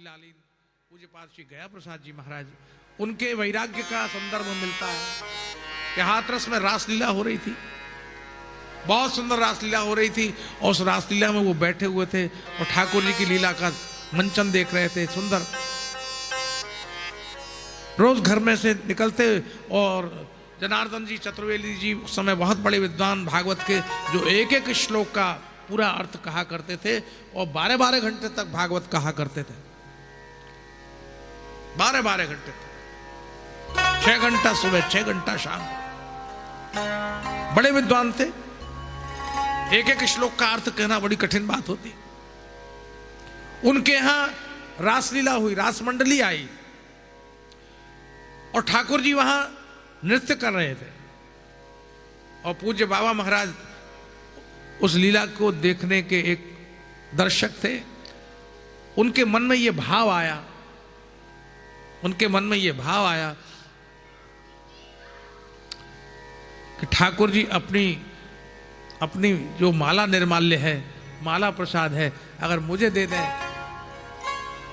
लालीन पूज्यपाद श्री गया प्रसाद जी महाराज, उनके वैराग्य का संदर्भ मिलता है कि हाथरस में रासलीला हो रही थी, बहुत सुंदर रासलीला हो रही थी, और उस रासलीला में वो बैठे हुए थे और ठाकुर जी की लीला का मंचन देख रहे थे। सुंदर रोज घर में से निकलते और जनार्दन जी चतुर्वेदी जी उस समय बहुत बड़े विद्वान भागवत के, जो एक एक श्लोक का पूरा अर्थ कहा करते थे और 12-12 घंटे तक भागवत कहा करते थे। 12-12 घंटे तक, 6 घंटा सुबह 6 घंटा शाम, बड़े विद्वान थे। एक एक श्लोक का अर्थ कहना बड़ी कठिन बात होती। उनके यहां रासलीला हुई, रास मंडली आई और ठाकुर जी वहां नृत्य कर रहे थे और पूज्य बाबा महाराज उस लीला को देखने के एक दर्शक थे। उनके मन में ये भाव आया, उनके मन में ये भाव आया कि ठाकुर जी अपनी जो माला निर्माल्य है, माला प्रसाद है, अगर मुझे दे दें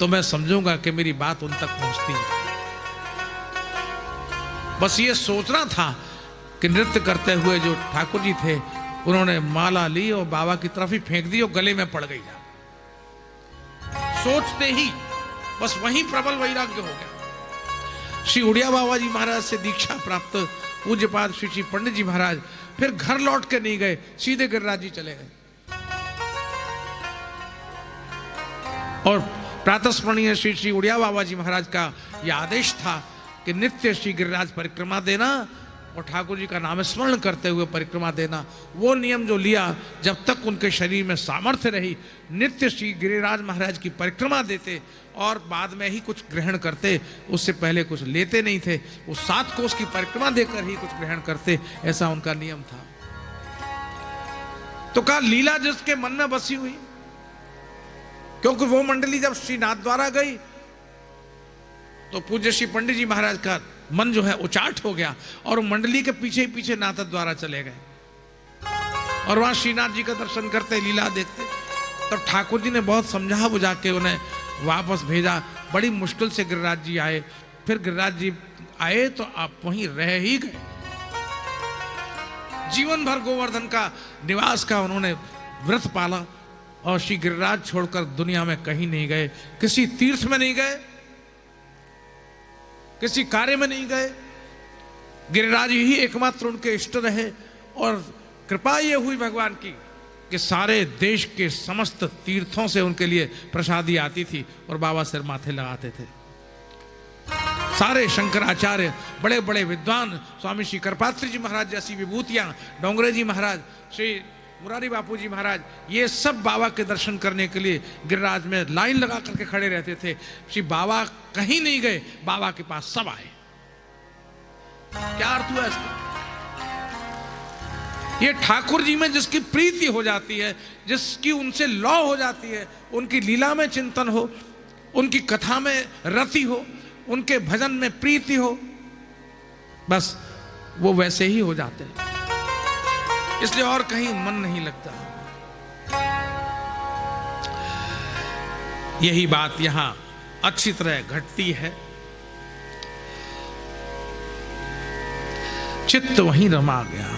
तो मैं समझूंगा कि मेरी बात उन तक पहुंचती है। बस ये सोचना था कि नृत्य करते हुए जो ठाकुर जी थे उन्होंने माला ली और बाबा की तरफ ही फेंक दी और गले में पड़ गई। सोचते ही बस वहीं प्रबल वैराग्य हो गया। श्री उड़िया बाबा जी महाराज से दीक्षा प्राप्त पूज्यपाद श्री श्री पंडित जी महाराज फिर घर लौट के नहीं गए, सीधे गिरिराज जी चले गए। और प्रातस्मरणीय श्री श्री उड़िया बाबा जी महाराज का यह आदेश था कि नित्य श्री गिरिराज परिक्रमा देना और ठाकुर जी का नाम स्मरण करते हुए परिक्रमा देना। वो नियम जो लिया, जब तक उनके शरीर में सामर्थ्य रही नित्य श्री गिरिराज महाराज की परिक्रमा देते और बाद में ही कुछ ग्रहण करते, उससे पहले कुछ लेते नहीं थे। वो 7 कोस की परिक्रमा देकर ही कुछ ग्रहण करते, ऐसा उनका नियम था। तो कहा लीला जिसके मन में बसी हुई, क्योंकि वो मंडली जब श्री नाथ द्वारा गई तो पूज्य श्री पंडित जी महाराज का मन जो है उचाट हो गया और मंडली के पीछे ही पीछे नाथ द्वारा चले गए और वहां श्रीनाथ जी का दर्शन करते, लीला देखते। तब ठाकुर जी ने बहुत समझा बुझा के उन्हें वापस भेजा। बड़ी मुश्किल से गिरिराज जी आए। फिर गिरिराज जी आए तो आप वहीं रह ही गए। जीवन भर गोवर्धन का निवास का उन्होंने व्रत पाला और श्री गिरिराज छोड़कर दुनिया में कहीं नहीं गए। किसी तीर्थ में नहीं गए, किसी कार्य में नहीं गए। गिरिराज ही एकमात्र उनके इष्ट रहे और कृपा ये हुई भगवान की कि सारे देश के समस्त तीर्थों से उनके लिए प्रसादी आती थी और बाबा सिर माथे लगाते थे। सारे शंकराचार्य, बड़े बड़े विद्वान, स्वामी श्री कृपात्री जी महाराज जैसी विभूतियां, डोंगरे जी महाराज, श्री मुरारी बापू जी महाराज, ये सब बाबा के दर्शन करने के लिए गिरिराज में लाइन लगा करके खड़े रहते थे। श्री बाबा कहीं नहीं गए, बाबा के पास सब आए। क्या अर्थ हुआ इसका? ये ठाकुर जी में जिसकी प्रीति हो जाती है, जिसकी उनसे लौ हो जाती है, उनकी लीला में चिंतन हो, उनकी कथा में रति हो, उनके भजन में प्रीति हो, बस वो वैसे ही हो जाते हैं। इसलिए और कहीं मन नहीं लगता। यही बात यहां अच्छी तरह घटती है। चित्त वहीं रमा गया।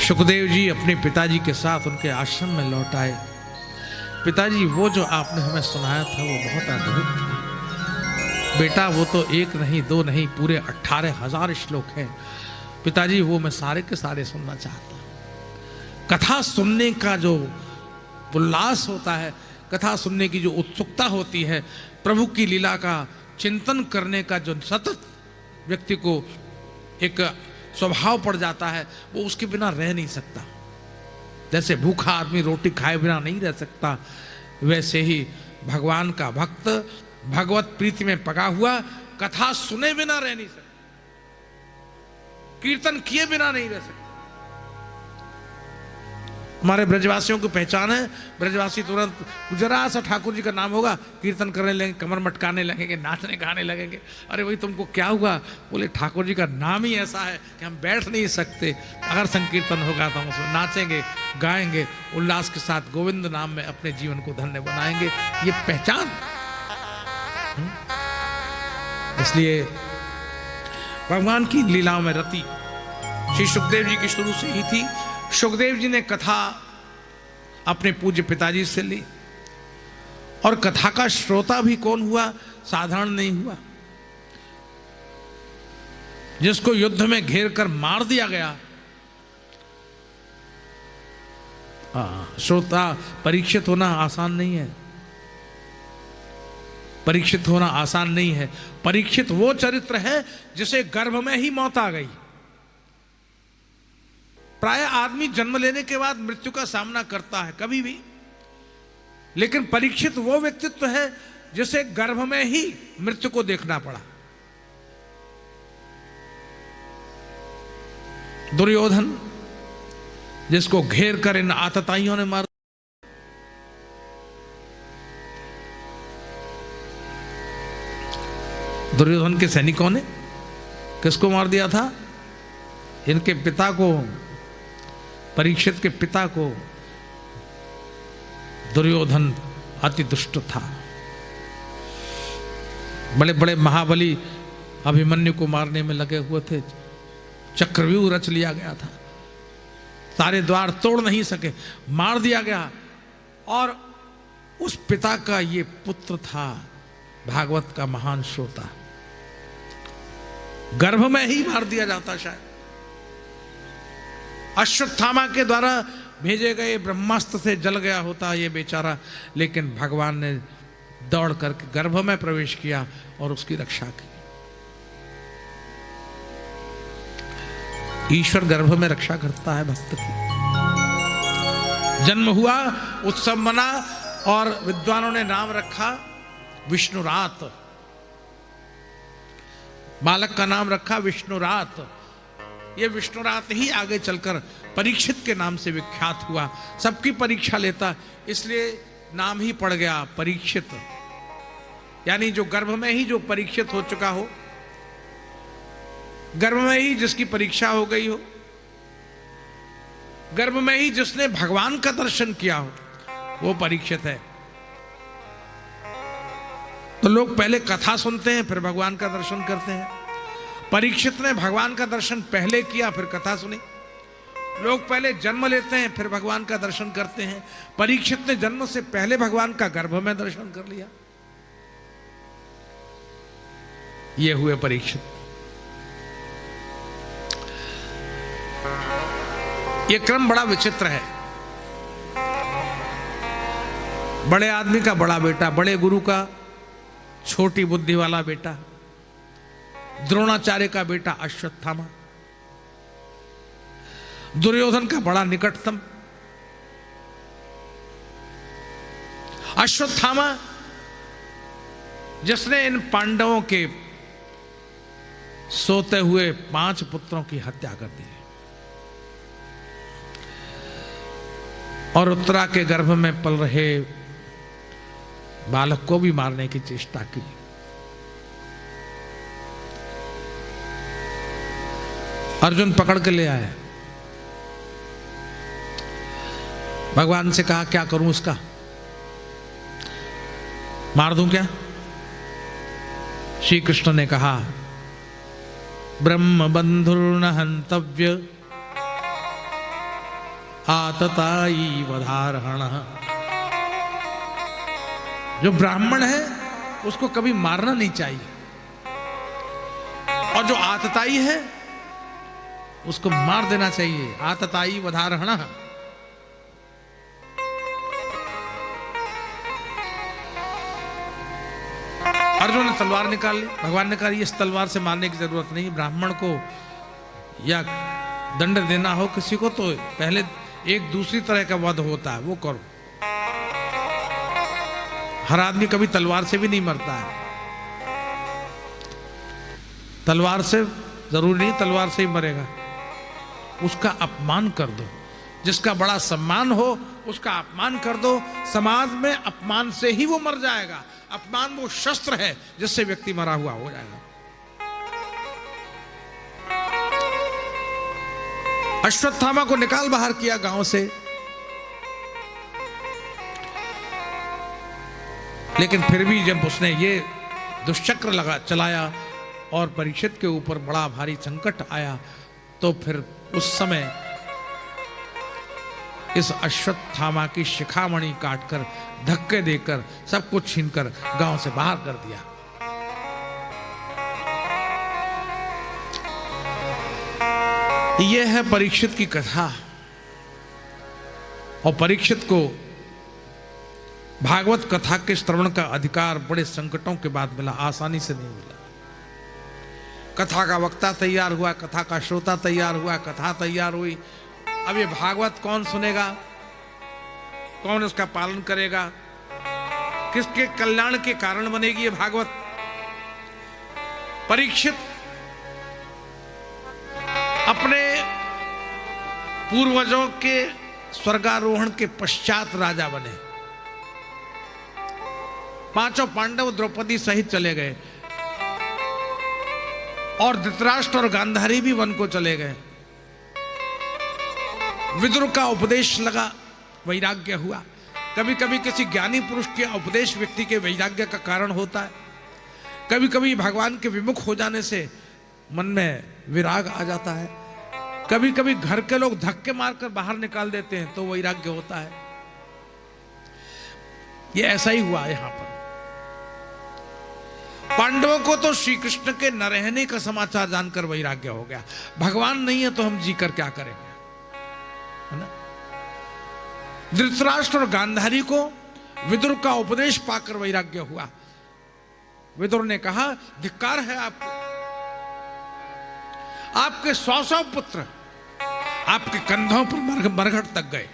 सुखदेव जी अपने पिताजी के साथ उनके आश्रम में लौट आए। पिताजी, वो जो आपने हमें सुनाया था वो बहुत अद्भुत था। बेटा, वो तो 1 नहीं 2 नहीं, पूरे 18,000 श्लोक हैं। पिताजी, वो मैं सारे के सारे सुनना चाहता हूं। कथा सुनने का जो उल्लास होता है, कथा सुनने की जो उत्सुकता होती है, प्रभु की लीला का चिंतन करने का जो सतत व्यक्ति को एक स्वभाव पड़ जाता है, वो उसके बिना रह नहीं सकता। जैसे भूखा आदमी रोटी खाए बिना नहीं रह सकता, वैसे ही भगवान का भक्त भगवत प्रीति में पका हुआ कथा सुने बिना रह नहीं सकता, कीर्तन किए बिना नहीं रह सकता। हमारे ब्रजवासियों की पहचान है, ब्रजवासी तुरंत जरा सा ठाकुर जी का नाम होगा, कीर्तन करने लगेंगे, कमर मटकाने लगेंगे, नाचने गाने लगेंगे। अरे भाई तुमको क्या हुआ? बोले ठाकुर जी का नाम ही ऐसा है कि हम बैठ नहीं सकते। अगर संकीर्तन होगा तो हम उसमें नाचेंगे, गाएंगे, उल्लास के साथ गोविंद नाम में अपने जीवन को धन्य बनाएंगे। ये पहचान। इसलिए भगवान की लीलाओं में रति श्री सुखदेव जी की शुरू से ही थी। सुखदेव जी ने कथा अपने पूज्य पिताजी से ली, और कथा का श्रोता भी कौन हुआ? साधारण नहीं हुआ। जिसको युद्ध में घेर कर मार दिया गया, श्रोता परीक्षित होना आसान नहीं है। परीक्षित होना आसान नहीं है। परीक्षित वो चरित्र है जिसे गर्भ में ही मौत आ गई। प्राय आदमी जन्म लेने के बाद मृत्यु का सामना करता है कभी भी, लेकिन परीक्षित वो व्यक्तित्व है जिसे गर्भ में ही मृत्यु को देखना पड़ा। दुर्योधन, जिसको घेर कर इन आतताइयों ने मार, दुर्योधन के सैनिकों ने किसको मार दिया था? इनके पिता को, परीक्षित के पिता को। दुर्योधन अति दुष्ट था। बड़े बड़े महाबली अभिमन्यु को मारने में लगे हुए थे। चक्रव्यूह रच लिया गया था, सारे द्वार तोड़ नहीं सके, मार दिया गया। और उस पिता का ये पुत्र था, भागवत का महान श्रोता। गर्भ में ही मार दिया जाता शायद। अश्वत्थामा के द्वारा भेजे गए ब्रह्मास्त्र से जल गया होता ये बेचारा, लेकिन भगवान ने दौड़ करके गर्भ में प्रवेश किया और उसकी रक्षा की। ईश्वर गर्भ में रक्षा करता है भक्त की। जन्म हुआ, उत्सव मना, और विद्वानों ने नाम रखा विष्णुरात। बालक का नाम रखा विष्णुरात। ये विष्णुरात ही आगे चलकर परीक्षित के नाम से विख्यात हुआ। सबकी परीक्षा लेता, इसलिए नाम ही पड़ गया परीक्षित। यानी जो गर्भ में ही जो परीक्षित हो चुका हो, गर्भ में ही जिसकी परीक्षा हो गई हो, गर्भ में ही जिसने भगवान का दर्शन किया हो, वो परीक्षित है। तो लोग पहले कथा सुनते हैं, फिर भगवान का दर्शन करते हैं। परीक्षित ने भगवान का दर्शन पहले किया, फिर कथा सुनी। लोग पहले जन्म लेते हैं, फिर भगवान का दर्शन करते हैं। परीक्षित ने जन्म से पहले भगवान का गर्भ में दर्शन कर लिया। ये हुए परीक्षित। ये क्रम बड़ा विचित्र है। बड़े आदमी का बड़ा बेटा, बड़े गुरु का छोटी बुद्धि वाला बेटा, द्रोणाचार्य का बेटा अश्वत्थामा, दुर्योधन का बड़ा निकटतम अश्वत्थामा, जिसने इन पांडवों के सोते हुए 5 पुत्रों की हत्या कर दी और उत्तरा के गर्भ में पल रहे बालक को भी मारने की चेष्टा की। अर्जुन पकड़ के ले आए। भगवान से कहा क्या करूं उसका, मार दूं क्या? श्री कृष्ण ने कहा ब्रह्म बंधुर्न हंतव्य आतताई वधारहण। जो ब्राह्मण है उसको कभी मारना नहीं चाहिए, और जो आतताई है उसको मार देना चाहिए। आतताई वधारहण। अर्जुन ने तलवार निकाल ली। भगवान ने कहा इस तलवार से मारने की जरूरत नहीं। ब्राह्मण को या दंड देना हो किसी को तो पहले एक दूसरी तरह का वध होता है, वो करो। हर आदमी कभी तलवार से भी नहीं मरता है। तलवार से जरूरी नहीं तलवार से ही मरेगा, उसका अपमान कर दो, जिसका बड़ा सम्मान हो उसका अपमान कर दो। समाज में अपमान से ही वो मर जाएगा। अपमान वो शस्त्र है जिससे व्यक्ति मरा हुआ हो जाएगा। अश्वत्थामा को निकाल बाहर किया गांव से, लेकिन फिर भी जब उसने ये दुष्चक्र चलाया और परीक्षित के ऊपर बड़ा भारी संकट आया, तो फिर उस समय इस अश्वत्थामा की शिखामणि काटकर, धक्के देकर, सब कुछ छीनकर गांव से बाहर कर दिया। यह है परीक्षित की कथा। और परीक्षित को भागवत कथा के श्रवण का अधिकार बड़े संकटों के बाद मिला, आसानी से नहीं मिला। कथा का वक्ता तैयार हुआ, कथा का श्रोता तैयार हुआ, कथा तैयार हुई। अब ये भागवत कौन सुनेगा, कौन उसका पालन करेगा, किसके कल्याण के कारण बनेगी ये भागवत। परीक्षित अपने पूर्वजों के स्वर्गारोहण के पश्चात राजा बने। पांचों पांडव द्रौपदी सहित चले गए और धृतराष्ट्र और गांधारी भी वन को चले गए। विदुर का उपदेश लगा, वैराग्य हुआ। कभी कभी किसी ज्ञानी पुरुष के उपदेश व्यक्ति के वैराग्य का कारण होता है। कभी कभी भगवान के विमुख हो जाने से मन में विराग आ जाता है। कभी कभी घर के लोग धक्के मारकर बाहर निकाल देते हैं तो वैराग्य होता है। ये ऐसा ही हुआ यहां पर। पांडवों को तो श्री कृष्ण के न रहने का समाचार जानकर वैराग्य हो गया। भगवान नहीं है तो हम जीकर क्या करेंगे, है ना। धृतराष्ट्र और गांधारी को विदुर का उपदेश पाकर वैराग्य हुआ। विदुर ने कहा, धिक्कार है आपको, आपके 100 पुत्र आपके कंधों पर मरघट तक गए।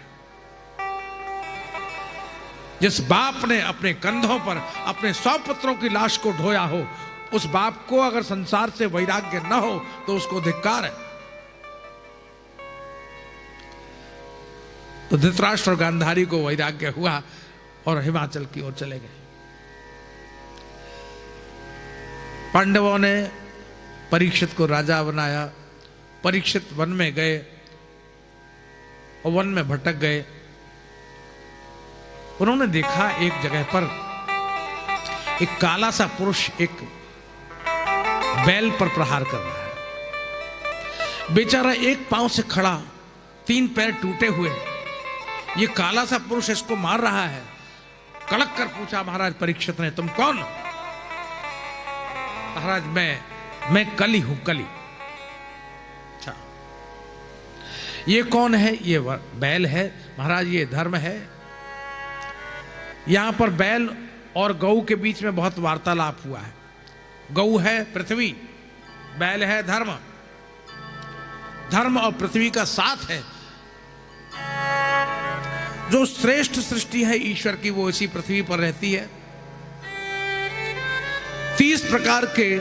जिस बाप ने अपने कंधों पर अपने 100 पुत्रों की लाश को ढोया हो, उस बाप को अगर संसार से वैराग्य न हो तो उसको धिक्कार है। तो धृतराष्ट्र और गांधारी को वैराग्य हुआ और हिमाचल की ओर चले गए। पांडवों ने परीक्षित को राजा बनाया। परीक्षित वन में गए और वन में भटक गए। उन्होंने देखा एक जगह पर एक काला सा पुरुष एक बैल पर प्रहार कर रहा है। बेचारा एक पांव से खड़ा, 3 पैर टूटे हुए। ये काला सा पुरुष इसको मार रहा है। कड़क कर पूछा महाराज परीक्षित ने, तुम कौन? महाराज मैं कली हूं, कली। अच्छा, ये कौन है? ये बैल है महाराज, ये धर्म है। यहां पर बैल और गऊ के बीच में बहुत वार्तालाप हुआ है। गऊ है पृथ्वी, बैल है धर्म। धर्म और पृथ्वी का साथ है। जो श्रेष्ठ सृष्टि है ईश्वर की, वो इसी पृथ्वी पर रहती है। 30 प्रकार के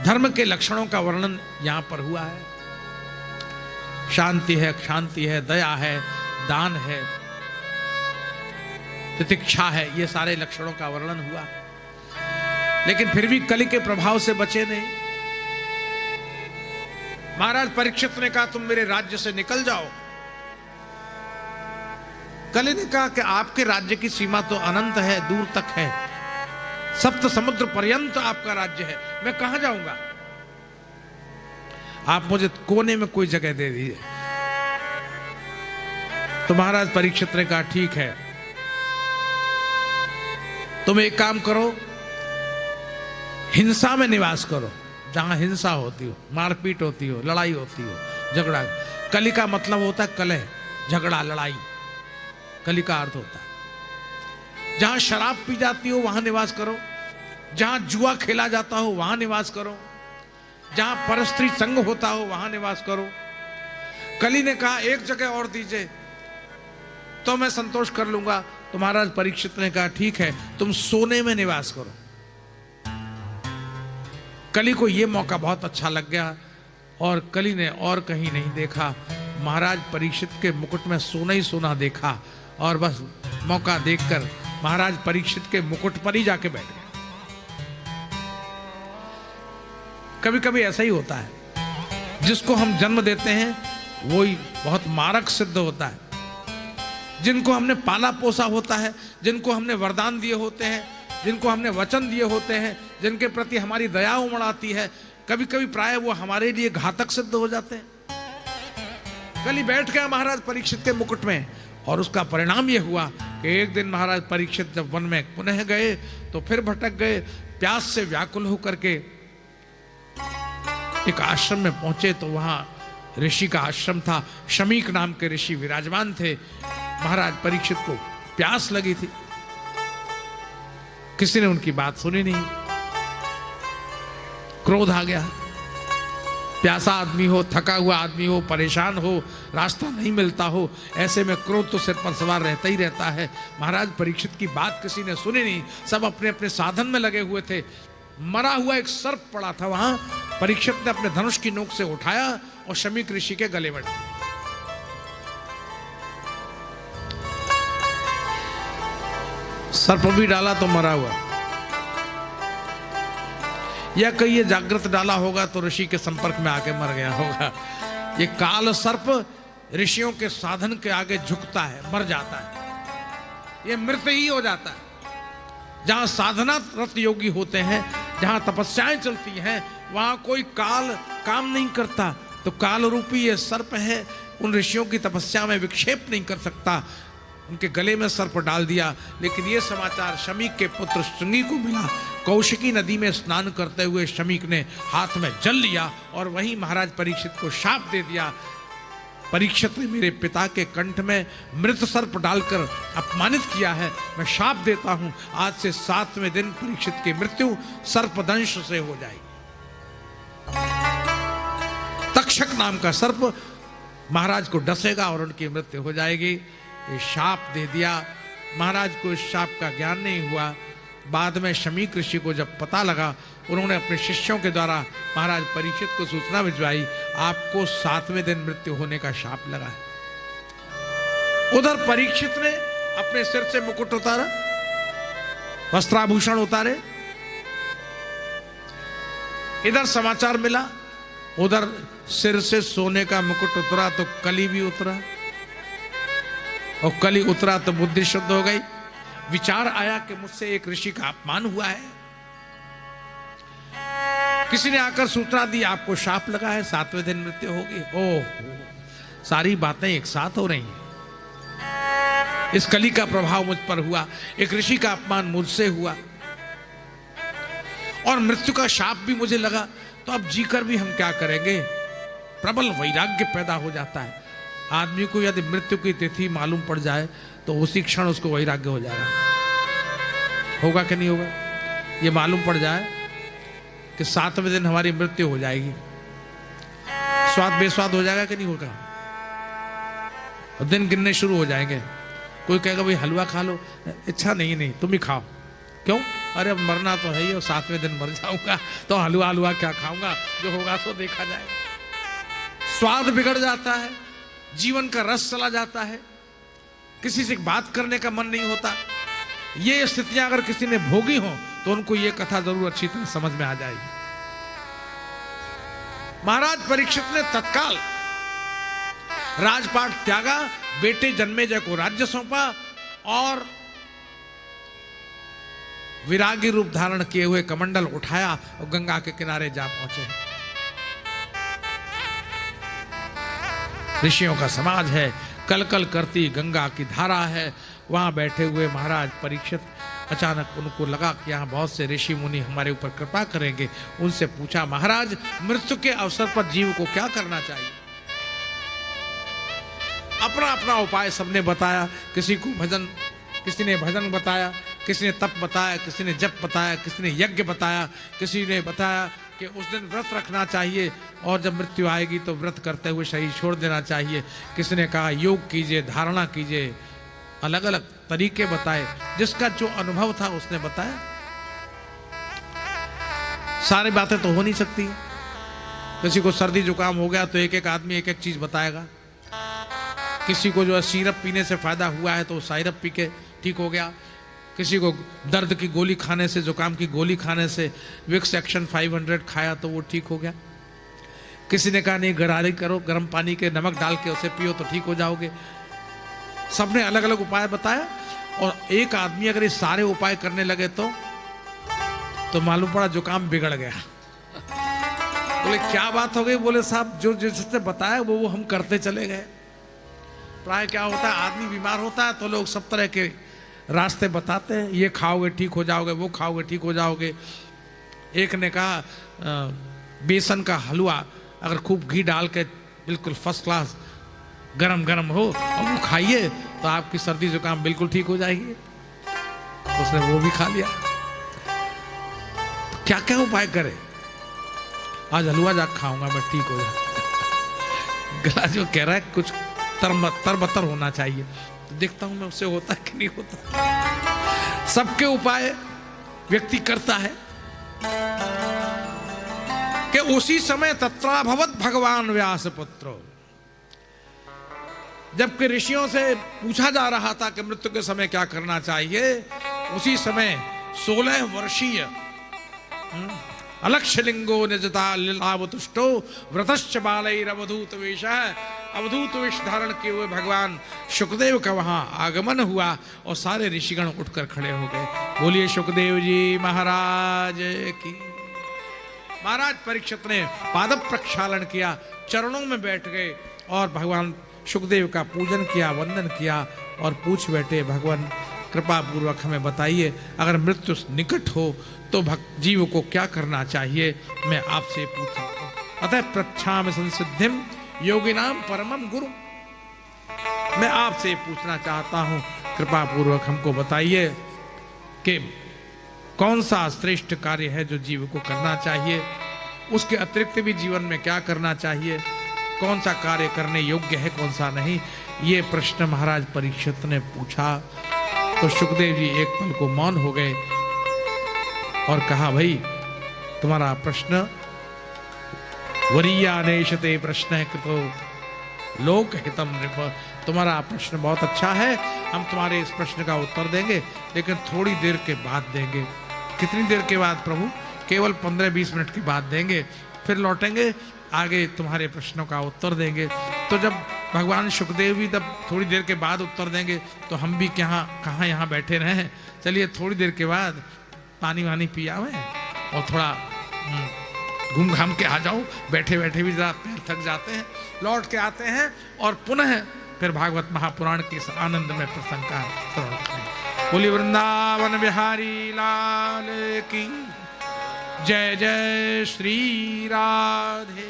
धर्म के लक्षणों का वर्णन यहां पर हुआ है। शांति है, क्षांति है, दया है, दान है, तितिक्षा है, ये सारे लक्षणों का वर्णन हुआ। लेकिन फिर भी कलि के प्रभाव से बचे नहीं। महाराज परीक्षित ने कहा, तुम मेरे राज्य से निकल जाओ। कलि ने कहा कि आपके राज्य की सीमा तो अनंत है, दूर तक है, सप्त समुद्र पर्यंत आपका राज्य है, मैं कहां जाऊंगा? आप मुझे कोने में कोई जगह दे दीजिए। तो महाराज परीक्षित ने कहा, ठीक है, तुम एक काम करो, हिंसा में निवास करो, जहां हिंसा होती हो, मारपीट होती हो, लड़ाई होती हो, झगड़ा। कलि का मतलब होता है कलह, झगड़ा, लड़ाई, कलि का अर्थ होता है। जहां शराब पी जाती हो वहां निवास करो, जहां जुआ खेला जाता हो वहां निवास करो, जहां परस्त्री संग होता हो वहां निवास करो। कलि ने कहा, एक जगह और दीजिए तो मैं संतोष कर लूंगा। तो महाराज परीक्षित ने कहा, ठीक है, तुम सोने में निवास करो। कलि को यह मौका बहुत अच्छा लग गया और कलि ने और कहीं नहीं देखा, महाराज परीक्षित के मुकुट में सोना ही सोना देखा और बस मौका देखकर महाराज परीक्षित के मुकुट पर ही जाके बैठ गए। कभी कभी ऐसा ही होता है, जिसको हम जन्म देते हैं वही बहुत मारक सिद्ध होता है। जिनको हमने पाला पोसा होता है, जिनको हमने वरदान दिए होते हैं, जिनको हमने वचन दिए होते हैं, जिनके प्रति हमारी दया उमड़ आती है, कभी कभी प्राय वो हमारे लिए घातक सिद्ध हो जाते हैं। कल ही बैठ गया महाराज परीक्षित के मुकुट में और उसका परिणाम ये हुआ कि एक दिन महाराज परीक्षित जब वन में पुनः गए तो फिर भटक गए। प्यास से व्याकुल होकर के एक आश्रम में पहुंचे तो वहां ऋषि का आश्रम था। शमीक नाम के ऋषि विराजमान थे। महाराज परीक्षित को प्यास लगी थी, किसी ने उनकी बात सुनी नहीं। क्रोध आ गया। प्यासा आदमी हो, थका हुआ आदमी हो, परेशान हो, रास्ता नहीं मिलता हो, ऐसे में क्रोध तो सिर पर सवार रहता ही रहता है। महाराज परीक्षित की बात किसी ने सुनी नहीं। सब अपने अपने साधन में लगे हुए थे। मरा हुआ एक सर्प पड़ा था वहां। परीक्षित ने अपने धनुष की नोक से उठाया और शमीक ऋषि के गले में डाला। सर्प भी डाला तो मरा हुआ, या कहीं ये जागृत डाला होगा तो ऋषि के संपर्क में आके मर गया होगा। ये काल सर्प ऋषियों के साधन के आगे झुकता है, मर जाता है, ये मृत ही हो जाता है। जहां साधनारत योगी होते हैं, जहां तपस्याएं चलती हैं, वहां कोई काल काम नहीं करता। तो काल रूपी ये सर्प है, उन ऋषियों की तपस्या में विक्षेप नहीं कर सकता। उनके गले में सर्प डाल दिया। लेकिन ये समाचार शमीक के पुत्र श्रृंगी को मिला। कौशिकी नदी में स्नान करते हुए शमीक ने हाथ में जल लिया और वहीं महाराज परीक्षित को शाप दे दिया। परीक्षित ने मेरे पिता के कंठ में मृत सर्प डालकर अपमानित किया है, मैं शाप देता हूं, आज से 7वें दिन परीक्षित की मृत्यु सर्पदंश से हो जाएगी। तक्षक नाम का सर्प महाराज को डसेगा और उनकी मृत्यु हो जाएगी। ये शाप दे दिया। महाराज को इस शाप का ज्ञान नहीं हुआ। बाद में शमीक ऋषि को जब पता लगा, उन्होंने अपने शिष्यों के द्वारा महाराज परीक्षित को सूचना भिजवाई, आपको 7वें दिन मृत्यु होने का शाप लगा है। उधर परीक्षित ने अपने सिर से मुकुट उतारा, वस्त्राभूषण उतारे। इधर समाचार मिला, उधर सिर से सोने का मुकुट उतरा तो कली भी उतरा, और कली उतरा तो बुद्धि शुद्ध हो गई। विचार आया कि मुझसे एक ऋषि का अपमान हुआ है। किसी ने आकर सूचना दी, आपको शाप लगा है, 7वें दिन मृत्यु होगी। ओह, सारी बातें एक साथ हो रही हैं। इस कली का प्रभाव मुझ पर हुआ, एक ऋषि का अपमान मुझसे हुआ और मृत्यु का शाप भी मुझे लगा। तो अब जीकर भी हम क्या करेंगे? प्रबल वैराग्य पैदा हो जाता है। आदमी को यदि मृत्यु की तिथि मालूम पड़ जाए तो उसी क्षण उसको वैराग्य हो जाएगा। होगा कि नहीं होगा? ये मालूम पड़ जाए कि 7वें दिन हमारी मृत्यु हो जाएगी, स्वाद बेस्वाद हो जाएगा कि नहीं होगा? और दिन गिनने शुरू हो जाएंगे। कोई कहेगा भाई हलवा खा लो, इच्छा नहीं तुम ही खाओ। क्यों? अरे अब मरना तो है ही और 7वें दिन मर जाऊंगा तो हलवा क्या खाऊंगा, जो होगा सो देखा जाएगा। स्वाद बिगड़ जाता है, जीवन का रस चला जाता है, किसी से बात करने का मन नहीं होता। ये स्थितियां अगर किसी ने भोगी हो तो उनको ये कथा जरूर अच्छी तरह समझ में आ जाएगी। महाराज परीक्षित ने तत्काल राजपाट त्यागा, बेटे जन्मेजय को राज्य सौंपा और विरागी रूप धारण किए हुए कमंडल उठाया और गंगा के किनारे जा पहुंचे। ऋषियों का समाज है, कल कल करती गंगा की धारा है। वहां बैठे हुए महाराज परीक्षित, अचानक उनको लगा कि यहाँ बहुत से ऋषि मुनि हमारे ऊपर कृपा करेंगे। उनसे पूछा, महाराज मृत्यु के अवसर पर जीव को क्या करना चाहिए? अपना अपना उपाय सबने बताया। किसी ने भजन बताया, किसी ने तप बताया, किसी ने जप बताया, किसी ने यज्ञ बताया, किसी ने बताया कि उस दिन व्रत रखना चाहिए और जब मृत्यु आएगी तो व्रत करते हुए शरीर छोड़ देना चाहिए। किसी ने कहा योग कीजिए, धारणा कीजिए, अलग अलग तरीके बताए। जिसका जो अनुभव था उसने बताया। सारी बातें तो हो नहीं सकती। किसी को सर्दी जुकाम हो गया तो एक एक आदमी एक एक चीज बताएगा। किसी को जो है सिरप पीने से फायदा हुआ है तो सिरप पी के ठीक हो गया, किसी को दर्द की गोली खाने से, जुकाम की गोली खाने से विक्स एक्शन 500 खाया तो वो ठीक हो गया। किसी ने कहा नहीं गरारी करो, गर्म पानी के नमक डाल के उसे पियो तो ठीक हो जाओगे। सबने अलग अलग उपाय बताया और एक आदमी अगर ये सारे उपाय करने लगे तो मालूम पड़ा जुकाम बिगड़ गया। बोले क्या बात हो गई? बोले साहब जो जिसने बताया वो हम करते चले गए। प्राय क्या होता है, आदमी बीमार होता है तो लोग सब तरह के रास्ते बताते हैं, ये खाओगे ठीक हो जाओगे, वो खाओगे ठीक हो जाओगे। एक ने कहा बेसन का हलवा अगर खूब घी डाल के बिल्कुल फर्स्ट क्लास गरम गरम हो और वो खाइए तो आपकी सर्दी जुकाम बिल्कुल ठीक हो जाएगी। तो उसने वो भी खा लिया। तो क्या क्या उपाय करे? आज हलवा जा खाऊंगा मैं, ठीक हो जाए। गला जो कह रहा है कुछ तरबतर होना चाहिए, तो देखता हूं मैं उससे होता है कि नहीं होता। सबके उपाय व्यक्ति करता है कि उसी समय तत्राभवत भगवान व्यास पुत्रो। जबकि ऋषियों से पूछा जा रहा था कि मृत्यु के समय क्या करना चाहिए, उसी समय 16 वर्षीय अलक्षलिंगो निजता लीलावतुष्टो व्रतश्च बालैरवधूत वेशः, अवधूत वेश धारण किए हुए भगवान शुकदेव का वहां आगमन हुआ और सारे ऋषिगण उठकर खड़े हो गए। बोलिए शुकदेव जी महाराज की। महाराज परीक्षित ने पाद प्रक्षालन किया, चरणों में बैठ गए और भगवान शुकदेव का पूजन किया, वंदन किया और पूछ बैठे भगवान कृपा पूर्वक हमें बताइए अगर मृत्यु निकट हो तो जीव को क्या करना चाहिए, मैं आपसे पूछता हूं। अतः प्रच्छामि संसिद्धिम योगिनाम परमम गुरु। मैं आपसे पूछना चाहता हूं, कृपा पूर्वक हमको बताइए कि कौन सा श्रेष्ठ कार्य है जो जीव को करना चाहिए, उसके अतिरिक्त भी जीवन में क्या करना चाहिए, कौन सा कार्य करने योग्य है कौन सा नहीं। ये प्रश्न महाराज परीक्षित ने पूछा तो शुकदेव जी एक पल को मौन हो गए और कहा भाई तुम्हारा प्रश्न वरीयानेशते प्रश्न है कृतो लोक हितम नृप। तुम्हारा प्रश्न बहुत अच्छा है, हम तुम्हारे इस प्रश्न का उत्तर देंगे लेकिन थोड़ी देर के बाद देंगे। कितनी देर के बाद प्रभु? केवल 15-20 मिनट के बाद देंगे, फिर लौटेंगे आगे तुम्हारे प्रश्नों का उत्तर देंगे। तो जब भगवान शुकदेव भी तब थोड़ी देर के बाद उत्तर देंगे तो हम भी कहाँ यहाँ बैठे रहें। चलिए थोड़ी देर के बाद पानी वानी पिया हुए और थोड़ा घूम घाम के आ जाओ। बैठे बैठे भी जरा पैर थक जाते हैं, लौट के आते हैं और पुनः फिर भागवत महापुराण के इस आनंद में प्रसंग का श्रवण करें। बोलिए वृंदावन बिहारी लाल की जय। जय श्री राधे।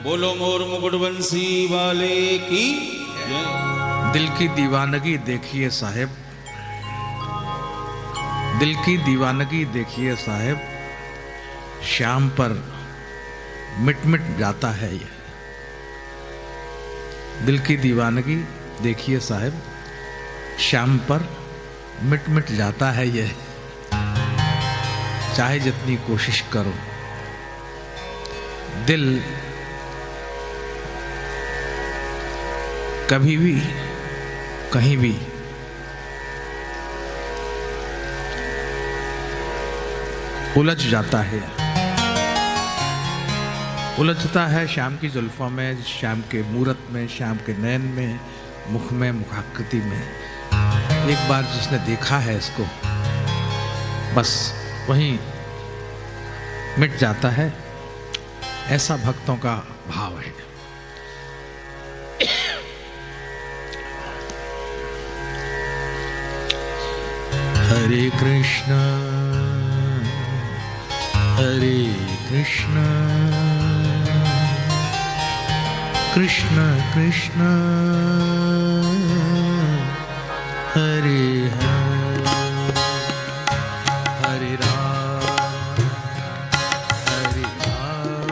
बोलो मोर मुकुटवंशी वाले की जय। दिल की दीवानगी देखिए साहेब, दिल की दीवानगी देखिए साहेब, शाम पर मिट मिट जाता है ये। दिल की दीवानगी देखिए साहेब, शाम पर मिट मिट जाता है ये। चाहे जितनी कोशिश करो, दिल कभी भी कहीं भी उलझ जाता है, उलझता है शाम की जुल्फों में, शाम के मूरत में, शाम के नयन में, मुख में, मुखाकृति में। एक बार जिसने देखा है इसको, बस वहीं मिट जाता है। ऐसा भक्तों का भाव है। हरे कृष्णा हरे कृष्णा कृष्ण कृष्ण हरे हरे, हरे राम हरे राम,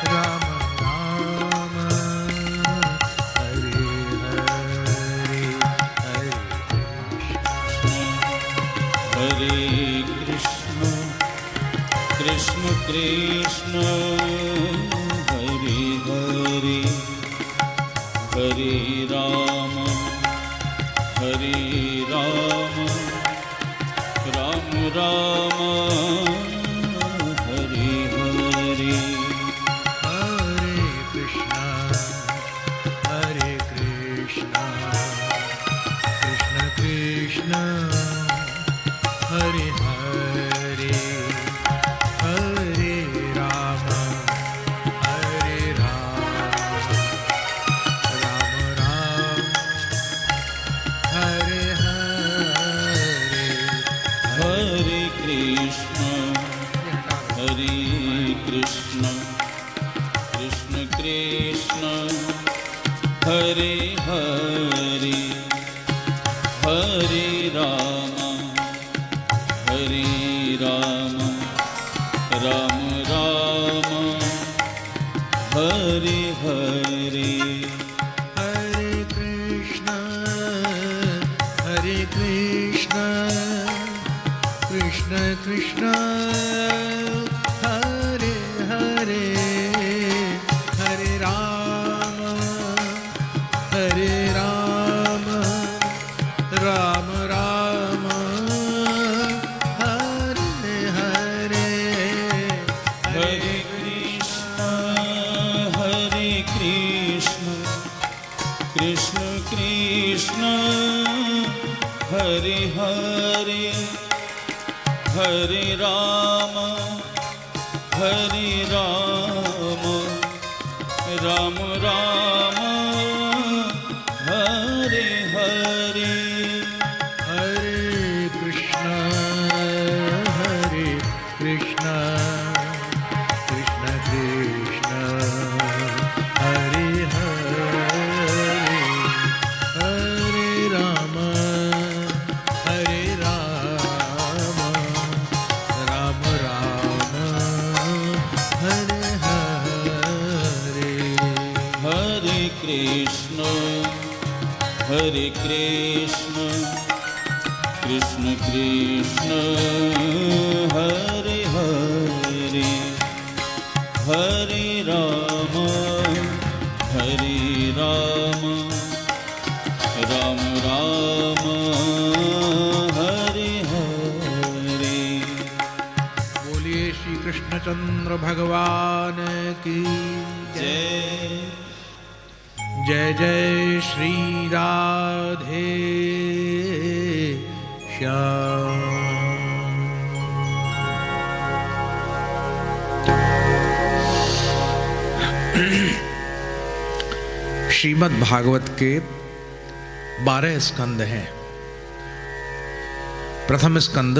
राम राम हरे हरे, हरे कृष्ण कृष्ण कृष्ण हरे हरे, हरे राम राम राम हरे हरे। हरे कृष्णा कृष्ण कृष्ण हरे हरे, हरे राम राम राम हरे हरे। हरे कृष्ण कृष्ण कृष्ण हरे हरे, हरे राम राम राम हरे हरे। हरे कृष्ण कृष्ण कृष्ण हरे हरे, हरे राम राम राम हरे हरे। हरे कृष्ण कृष्ण कृष्ण हरे हरे, हरे राम राम राम हरे हरे। हरे कृष्ण कृष्ण कृष्ण हरे हरे, हरे राम राम हरे हरे। हरे कृष्ण कृष्ण कृष्ण हरे हरे, हरे राम राम राम हरे हरे। बोलिए श्री कृष्णचंद्र भगवान की जय। जय जय श्री राधे श्याम। श्रीमद् भागवत के 12 स्कंद हैं। प्रथम स्कंद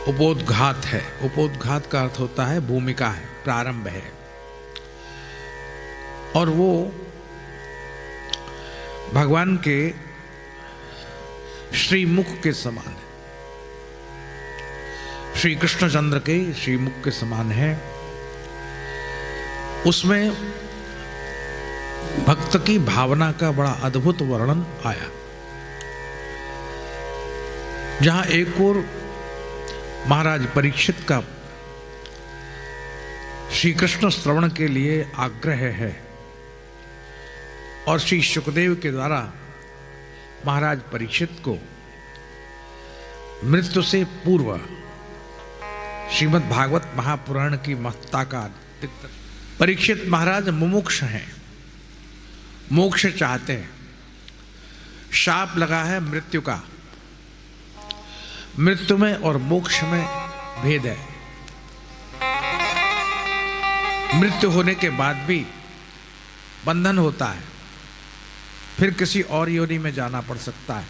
उपोद्घात है। उपोद्घात का अर्थ होता है भूमिका है, प्रारंभ है। और वो भगवान के श्रीमुख के समान है, श्री कृष्णचंद्र के श्रीमुख के समान है। उसमें भक्त की भावना का बड़ा अद्भुत वर्णन आया, जहां एक ओर महाराज परीक्षित का श्री कृष्ण श्रवण के लिए आग्रह है और श्री शुकदेव के द्वारा महाराज परीक्षित को मृत्यु से पूर्व श्रीमद् भागवत महापुराण की महत्ता का अधिकतर। परीक्षित महाराज मुमुक्ष हैं, मोक्ष चाहते हैं। शाप लगा है मृत्यु का, मृत्यु में और मोक्ष में भेद है। मृत्यु होने के बाद भी बंधन होता है, फिर किसी और योनि में जाना पड़ सकता है।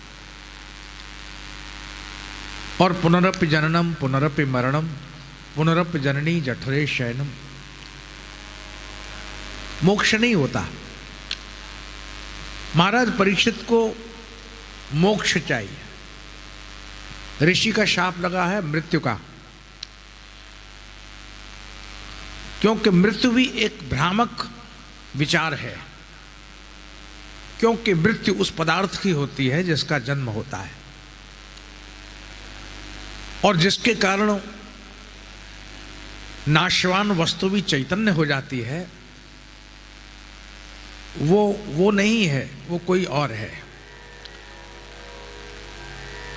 और पुनरपि जननम पुनरपि मरणम पुनरपि जननी जठरे शयनम, मोक्ष नहीं होता। महाराज परीक्षित को मोक्ष चाहिए। ऋषि का शाप लगा है मृत्यु का, क्योंकि मृत्यु भी एक भ्रामक विचार है, क्योंकि मृत्यु उस पदार्थ की होती है जिसका जन्म होता है और जिसके कारण नाशवान वस्तु भी चैतन्य हो जाती है। वो नहीं है, वो कोई और है।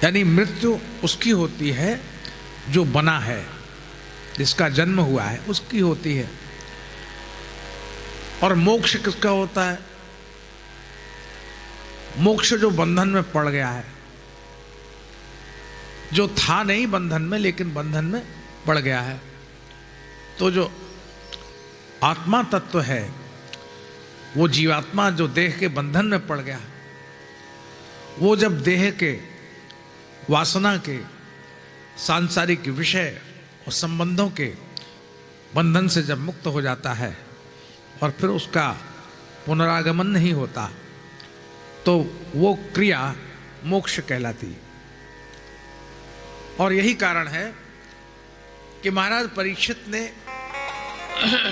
यानी मृत्यु उसकी होती है जो बना है, जिसका जन्म हुआ है उसकी होती है। और मोक्ष किसका होता है? मोक्ष जो बंधन में पड़ गया है, जो था नहीं बंधन में लेकिन बंधन में पड़ गया है। तो जो आत्मा तत्व है, वो जीवात्मा जो देह के बंधन में पड़ गया, वो जब देह के वासना के सांसारिक विषय और संबंधों के बंधन से जब मुक्त हो जाता है और फिर उसका पुनरागमन नहीं होता, तो वो क्रिया मोक्ष कहलाती। और यही कारण है कि महाराज परीक्षित ने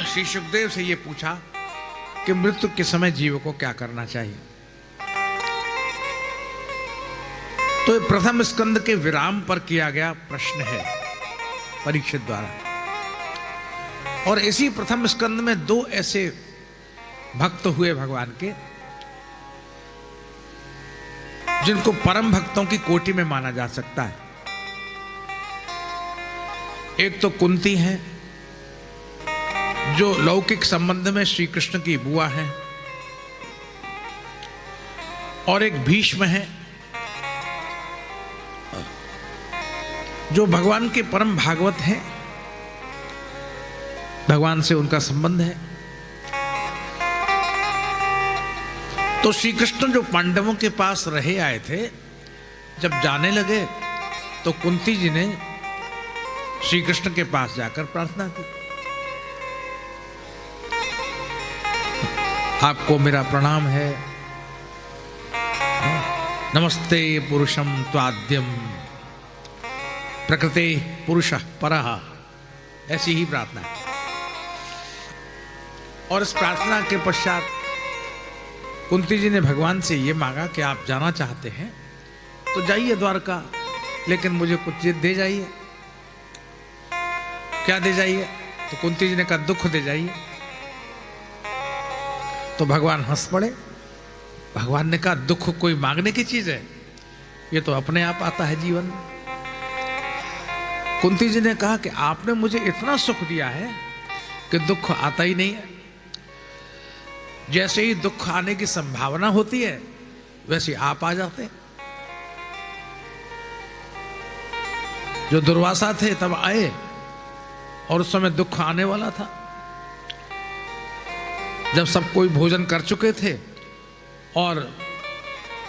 श्री सुखदेव से ये पूछा कि मृत्यु के समय जीव को क्या करना चाहिए। तो ये प्रथम स्कंद के विराम पर किया गया प्रश्न है परीक्षित द्वारा। और इसी प्रथम स्कंद में दो ऐसे भक्त हुए भगवान के, जिनको परम भक्तों की कोटि में माना जा सकता है। एक तो कुंती है, जो लौकिक संबंध में श्री कृष्ण की बुआ है, और एक भीष्म है, जो भगवान के परम भागवत हैं, भगवान से उनका संबंध है। तो श्री कृष्ण जो पांडवों के पास रहे आए थे, जब जाने लगे तो कुंती जी ने श्री कृष्ण के पास जाकर प्रार्थना की, आपको मेरा प्रणाम है, नमस्ते पुरुषम त्वाद्यम प्रकृते पुरुषः परः, ऐसी ही प्रार्थना है। और इस प्रार्थना के पश्चात कुंती जी ने भगवान से ये मांगा कि आप जाना चाहते हैं तो जाइए द्वारका, लेकिन मुझे कुछ चीज दे जाइए। क्या दे जाइए? तो कुंती जी ने कहा दुख दे जाइए। तो भगवान हंस पड़े। भगवान ने कहा दुख कोई मांगने की चीज है, ये तो अपने आप आता है जीवन में। कुंती जी ने कहा कि आपने मुझे इतना सुख दिया है कि दुख आता ही नहीं है। जैसे ही दुख आने की संभावना होती है, वैसे आप आ जाते हैं। जो दुर्वासा थे तब आए और उस समय दुख आने वाला था। जब सब कोई भोजन कर चुके थे और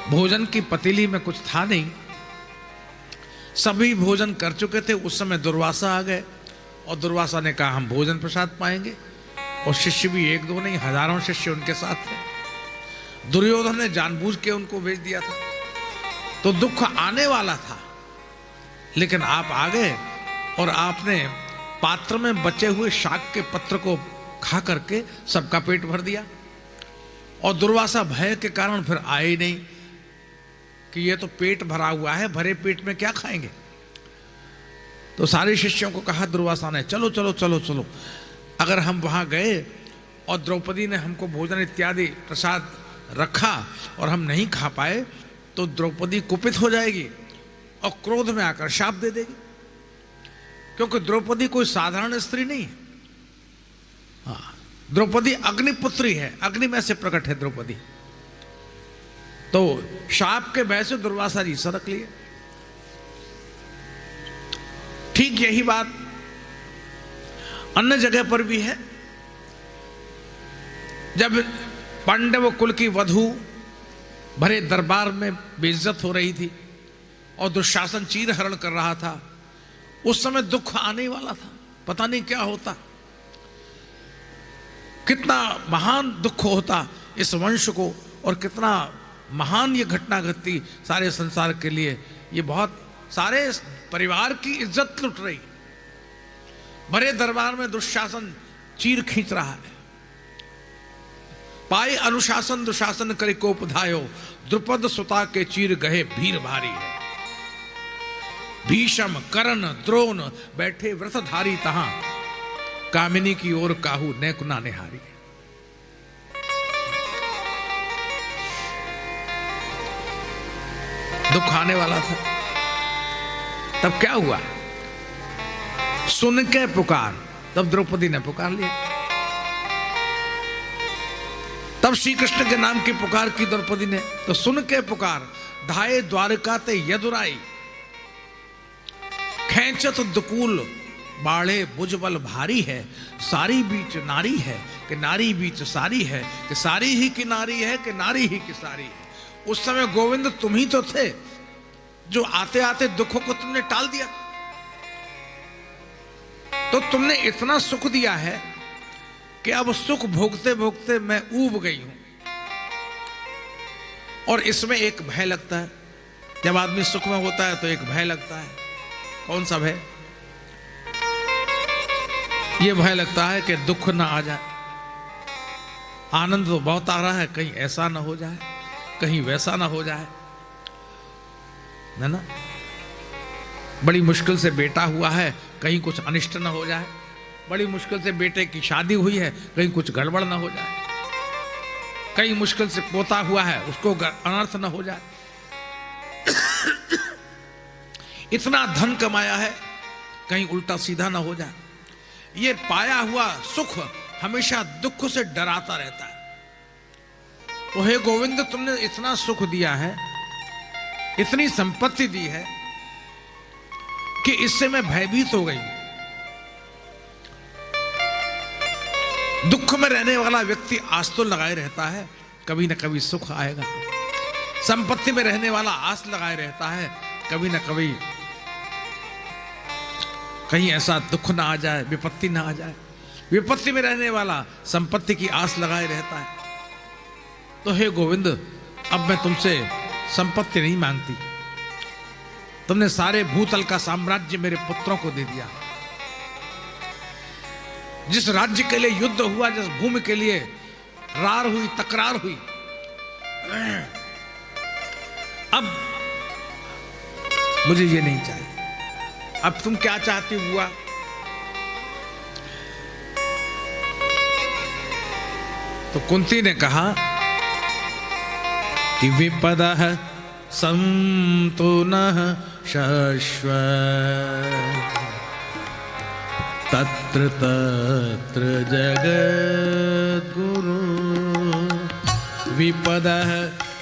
भोजन की पतीली में कुछ था नहीं, सभी भोजन कर चुके थे, उस समय दुर्वासा आ गए और दुर्वासा ने कहा हम भोजन प्रसाद पाएंगे। और शिष्य भी एक दो नहीं, हजारों शिष्य उनके साथ थे। दुर्योधन ने जानबूझ के उनको भेज दिया था, तो दुख आने वाला था, लेकिन आप आ गए और आपने पात्र में बचे हुए शाक के पत्र को खा करके सबका पेट भर दिया। और दुर्वासा भय के कारण फिर आए ही नहीं कि ये तो पेट भरा हुआ है, भरे पेट में क्या खाएंगे। तो सारे शिष्यों को कहा दुर्वासा ने, चलो चलो चलो चलो, अगर हम वहां गए और द्रौपदी ने हमको भोजन इत्यादि प्रसाद रखा और हम नहीं खा पाए तो द्रौपदी कुपित हो जाएगी और क्रोध में आकर शाप दे देगी, क्योंकि द्रौपदी कोई साधारण स्त्री नहीं है। हाँ, द्रौपदी अग्निपुत्री है, अग्नि में से प्रकट है द्रौपदी। तो शाप के भय से दुर्वासा जी सड़क लिए। ठीक यही बात अन्य जगह पर भी है। जब पांडव कुल की वधू भरे दरबार में बेइज्जत हो रही थी और दुशासन चीर हरण कर रहा था, उस समय दुख आने वाला था, पता नहीं क्या होता, कितना महान दुख होता इस वंश को और कितना महान ये घटना घटती सारे संसार के लिए। ये बहुत सारे परिवार की इज्जत लुट रही, भरे दरबार में दुशासन चीर खींच रहा है। पाए अनुशासन दुशासन करे कोप धायो, द्रुपद सुता के चीर गहे भीर भारी है। भीषम कर्ण द्रोण बैठे व्रतधारी तहां, कामिनी की ओर काहू नैकुना निहारी। दुख आने वाला था। तब क्या हुआ, सुन के पुकार, तब द्रौपदी ने पुकार लिया। तब श्री कृष्ण के नाम की पुकार की द्रौपदी ने, तो सुन के पुकार धाये द्वारका ते यदुराई, खेचत दुकूल बाढ़े बुजबल भारी है। सारी बीच नारी है कि नारी बीच सारी है, कि सारी ही की नारी है कि नारी ही की सारी है। उस समय गोविंद तुम ही तो थे जो आते आते दुखों को तुमने टाल दिया। तो तुमने इतना सुख दिया है कि अब सुख भोगते भोगते मैं ऊब गई हूं। और इसमें एक भय लगता है, जब आदमी सुख में होता है तो एक भय लगता है। कौन सा भय? यह भय लगता है कि दुख ना आ जाए। आनंद तो बहुत आ रहा है, कहीं ऐसा ना हो जाए, कहीं वैसा ना हो जाए, है ना। बड़ी मुश्किल से बेटा हुआ है, कहीं कुछ अनिष्ट ना हो जाए। बड़ी मुश्किल से बेटे की शादी हुई है, कहीं कुछ गड़बड़ ना हो जाए। कहीं मुश्किल से पोता हुआ है, उसको अनर्थ ना हो जाए। इतना धन कमाया है, कहीं उल्टा सीधा ना हो जाए। ये पाया हुआ सुख हमेशा दुख से डराता रहता है। तो हे गोविंद, तुमने इतना सुख दिया है, इतनी संपत्ति दी है कि इससे मैं भयभीत हो गई। दुख में रहने वाला व्यक्ति आस तो लगाए रहता है, कभी ना कभी सुख आएगा। संपत्ति में रहने वाला आस लगाए रहता है, कभी ना कभी कहीं ऐसा दुख ना आ जाए, विपत्ति ना आ जाए। विपत्ति में रहने वाला संपत्ति की आस लगाए रहता है। तो हे गोविंद, अब मैं तुमसे संपत्ति नहीं मांगती। तुमने सारे भूतल का साम्राज्य मेरे पुत्रों को दे दिया। जिस राज्य के लिए युद्ध हुआ, जिस भूमि के लिए रार हुई, तकरार हुई, अब मुझे ये नहीं चाहिए। अब तुम क्या चाहती हुआ? तो कुंती ने कहा कि विपदः संतु नः शश्वत्, तत्र तत्र जगद्गुरु। विपदः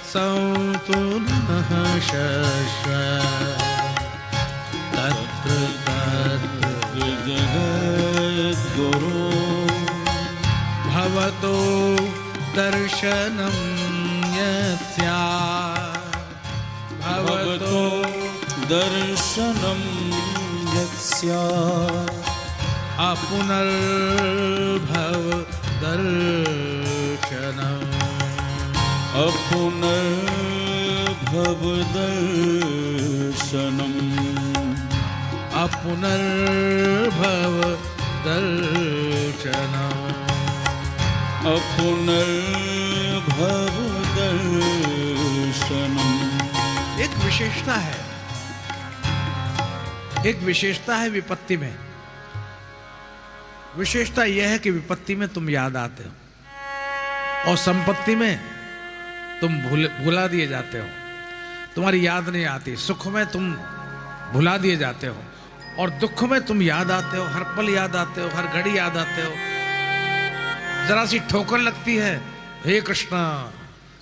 संतु नः शश्वत्, तत्र तत्र जगद्गुरु। भवतो दर्शनं यत् स्यात्, भवतो दर्शनं यत् स्यात्, अपुनर्भव दर्शनम अपुनर्भव दर्शनम अपुनर्भव दर्शनम अपुनर्भव दर्शनम। एक विशेषता है, एक विशेषता है विपत्ति में। विशेषता यह है कि विपत्ति में तुम याद आते हो और संपत्ति में तुम भुला दिए जाते हो, तुम्हारी याद नहीं आती। सुख में तुम भुला दिए जाते हो और दुख में तुम याद आते हो, हर पल याद आते हो, हर घड़ी याद आते हो। जरा सी ठोकर लगती है, हे कृष्ण,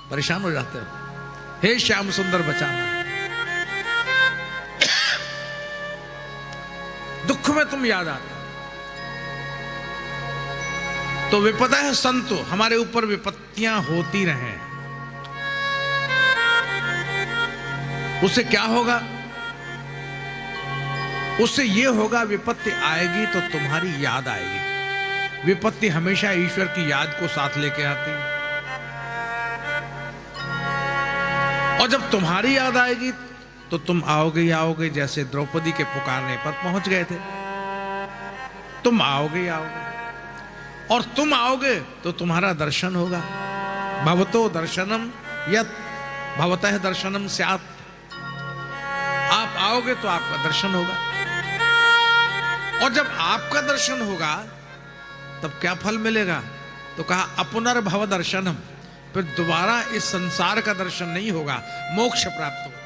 परेशान हो जाते हो, हे श्याम सुंदर बचाना। दुख में तुम याद आते हो। तो विपदा है संतो, हमारे ऊपर विपत्तियां होती रहें, उससे क्या होगा? उससे यह होगा, विपत्ति आएगी तो तुम्हारी याद आएगी। विपत्ति हमेशा ईश्वर की याद को साथ लेके आती है और जब तुम्हारी याद आएगी तो तुम आओगे ही आओगे। जैसे द्रौपदी के पुकारने पर पहुंच गए थे, तुम आओगे ही आओगे और तुम आओगे तो तुम्हारा दर्शन होगा। भवतो दर्शनम यत् भवतः दर्शनम स्यात्। आप आओगे तो आपका दर्शन होगा और जब आपका दर्शन होगा तब क्या फल मिलेगा? तो कहा अपुनर्भव दर्शनम, फिर दोबारा इस संसार का दर्शन नहीं होगा, मोक्ष प्राप्त होगा।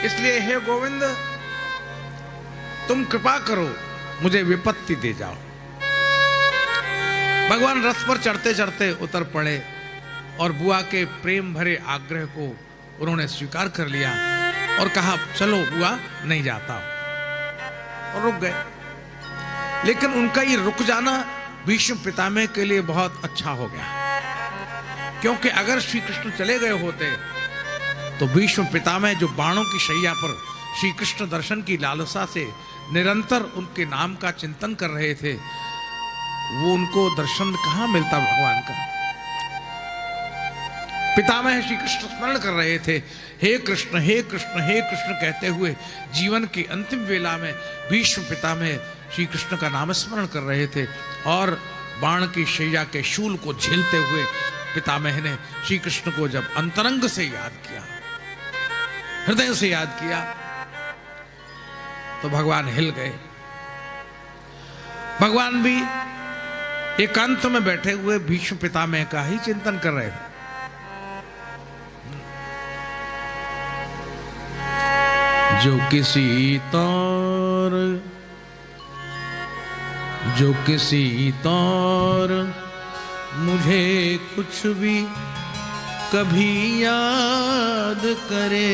इसलिए हे गोविंद, तुम कृपा करो, मुझे विपत्ति दे जाओ। भगवान रथ पर चढ़ते चढ़ते उतर पड़े और बुआ के प्रेम भरे आग्रह को उन्होंने स्वीकार कर लिया और कहा चलो बुआ, नहीं जाता, और रुक गए। लेकिन उनका ये रुक जाना भीष्म पितामह के लिए बहुत अच्छा हो गया, क्योंकि अगर श्री कृष्ण चले गए होते तो भीष्म पितामह जो बाणों की शैया पर श्री कृष्ण दर्शन की लालसा से निरंतर उनके नाम का चिंतन कर रहे थे, वो उनको दर्शन कहां मिलता भगवान का। पितामह श्री कृष्ण स्मरण कर रहे थे, हे कृष्ण हे कृष्ण हे कृष्ण कहते हुए जीवन की अंतिम वेला में भीष्म पितामह श्री कृष्ण का नाम स्मरण कर रहे थे और बाण की शैया के शूल को झेलते हुए पितामह ने श्री कृष्ण को जब अंतरंग से याद किया, हृदय से याद किया, तो भगवान हिल गए। भगवान भी एकांत में बैठे हुए भीष्म पितामह का ही चिंतन कर रहे थे। जो किसी तौर मुझे कुछ भी कभी याद करे।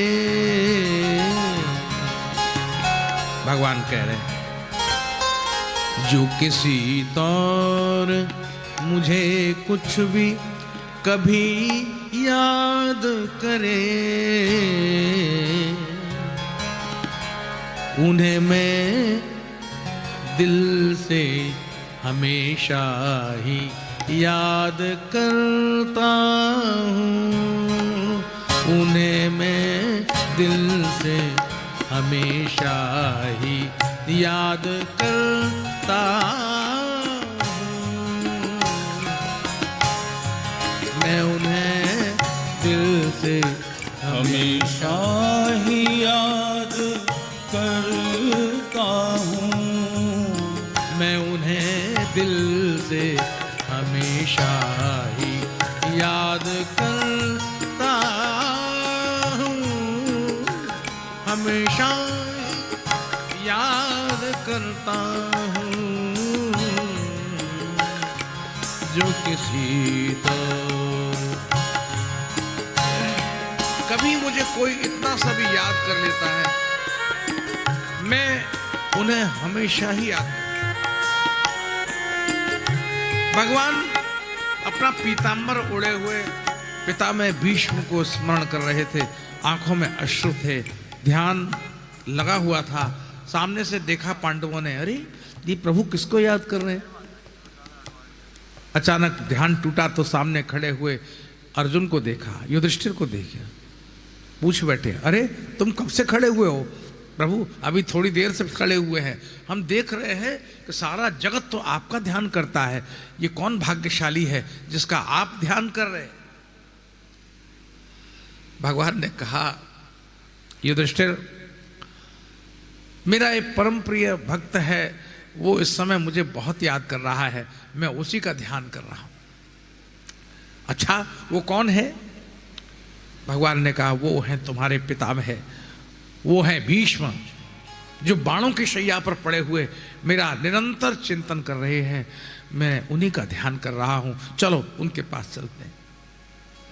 भगवान कह रहे हैं, जो किसी तौर मुझे कुछ भी कभी याद करे, उन्हें मैं दिल से हमेशा ही याद करता हूँ। उन्हें मैं दिल से हमेशा ही याद करता हूँ। मैं उन्हें दिल से हमेशा ही याद करता हूँ। मैं उन्हें दिल से हमेशा ही याद करता हूँ। हमेशा याद करता हूँ। जो किसी तो कभी मुझे कोई इतना सा भी याद कर लेता है, मैं उन्हें हमेशा ही याद। भगवान अपना पीतांबर ओढ़े हुए पितामह भीष्म को स्मरण कर रहे थे, आंखों में अश्रु थे, ध्यान लगा हुआ था। सामने से देखा पांडवों ने, अरे ये प्रभु किसको याद कर रहे हैं? अचानक ध्यान टूटा तो सामने खड़े हुए अर्जुन को देखा, युधिष्ठिर को देखा, पूछ बैठे, अरे तुम कब से खड़े हुए हो? प्रभु अभी थोड़ी देर से खड़े हुए हैं, हम देख रहे हैं कि सारा जगत तो आपका ध्यान करता है, ये कौन भाग्यशाली है जिसका आप ध्यान कर रहे हैं? भगवान ने कहा, युधिष्ठिर मेरा एक परम प्रिय भक्त है, वो इस समय मुझे बहुत याद कर रहा है, मैं उसी का ध्यान कर रहा हूं। अच्छा वो कौन है? भगवान ने कहा, वो है तुम्हारे पितामह, वो है भीष्म, जो बाणों की शैया पर पड़े हुए मेरा निरंतर चिंतन कर रहे हैं, मैं उन्हीं का ध्यान कर रहा हूं, चलो उनके पास चलते हैं।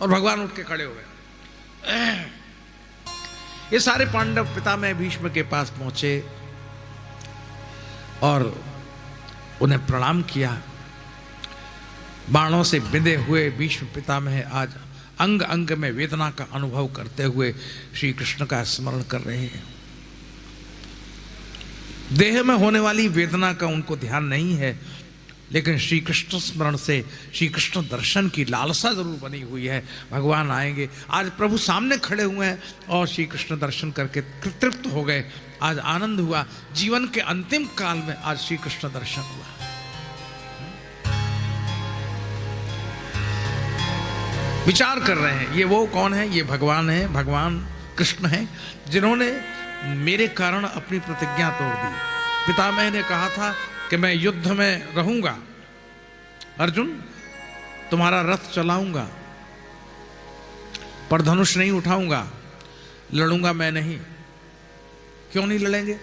और भगवान उठ के खड़े हुए। ये सारे पांडव पितामह भीष्म के पास पहुंचे और उन्हें प्रणाम किया। बाणों से बिंधे हुए भीष्म पितामह आज अंग अंग में वेदना का अनुभव करते हुए श्री कृष्ण का स्मरण कर रहे हैं। देह में होने वाली वेदना का उनको ध्यान नहीं है, लेकिन श्री कृष्ण स्मरण से श्री कृष्ण दर्शन की लालसा जरूर बनी हुई है। भगवान आएंगे, आज प्रभु सामने खड़े हुए हैं और श्री कृष्ण दर्शन करके तृप्त हो गए। आज आनंद हुआ, जीवन के अंतिम काल में आज श्री कृष्ण दर्शन हुआ। विचार कर रहे हैं, ये वो कौन है? ये भगवान है, भगवान कृष्ण हैं, जिन्होंने मेरे कारण अपनी प्रतिज्ञा तोड़ दी। पितामह ने कहा था कि मैं युद्ध में रहूंगा, अर्जुन तुम्हारा रथ चलाऊंगा, पर धनुष नहीं उठाऊंगा, लड़ूंगा मैं नहीं। क्यों नहीं लड़ेंगे?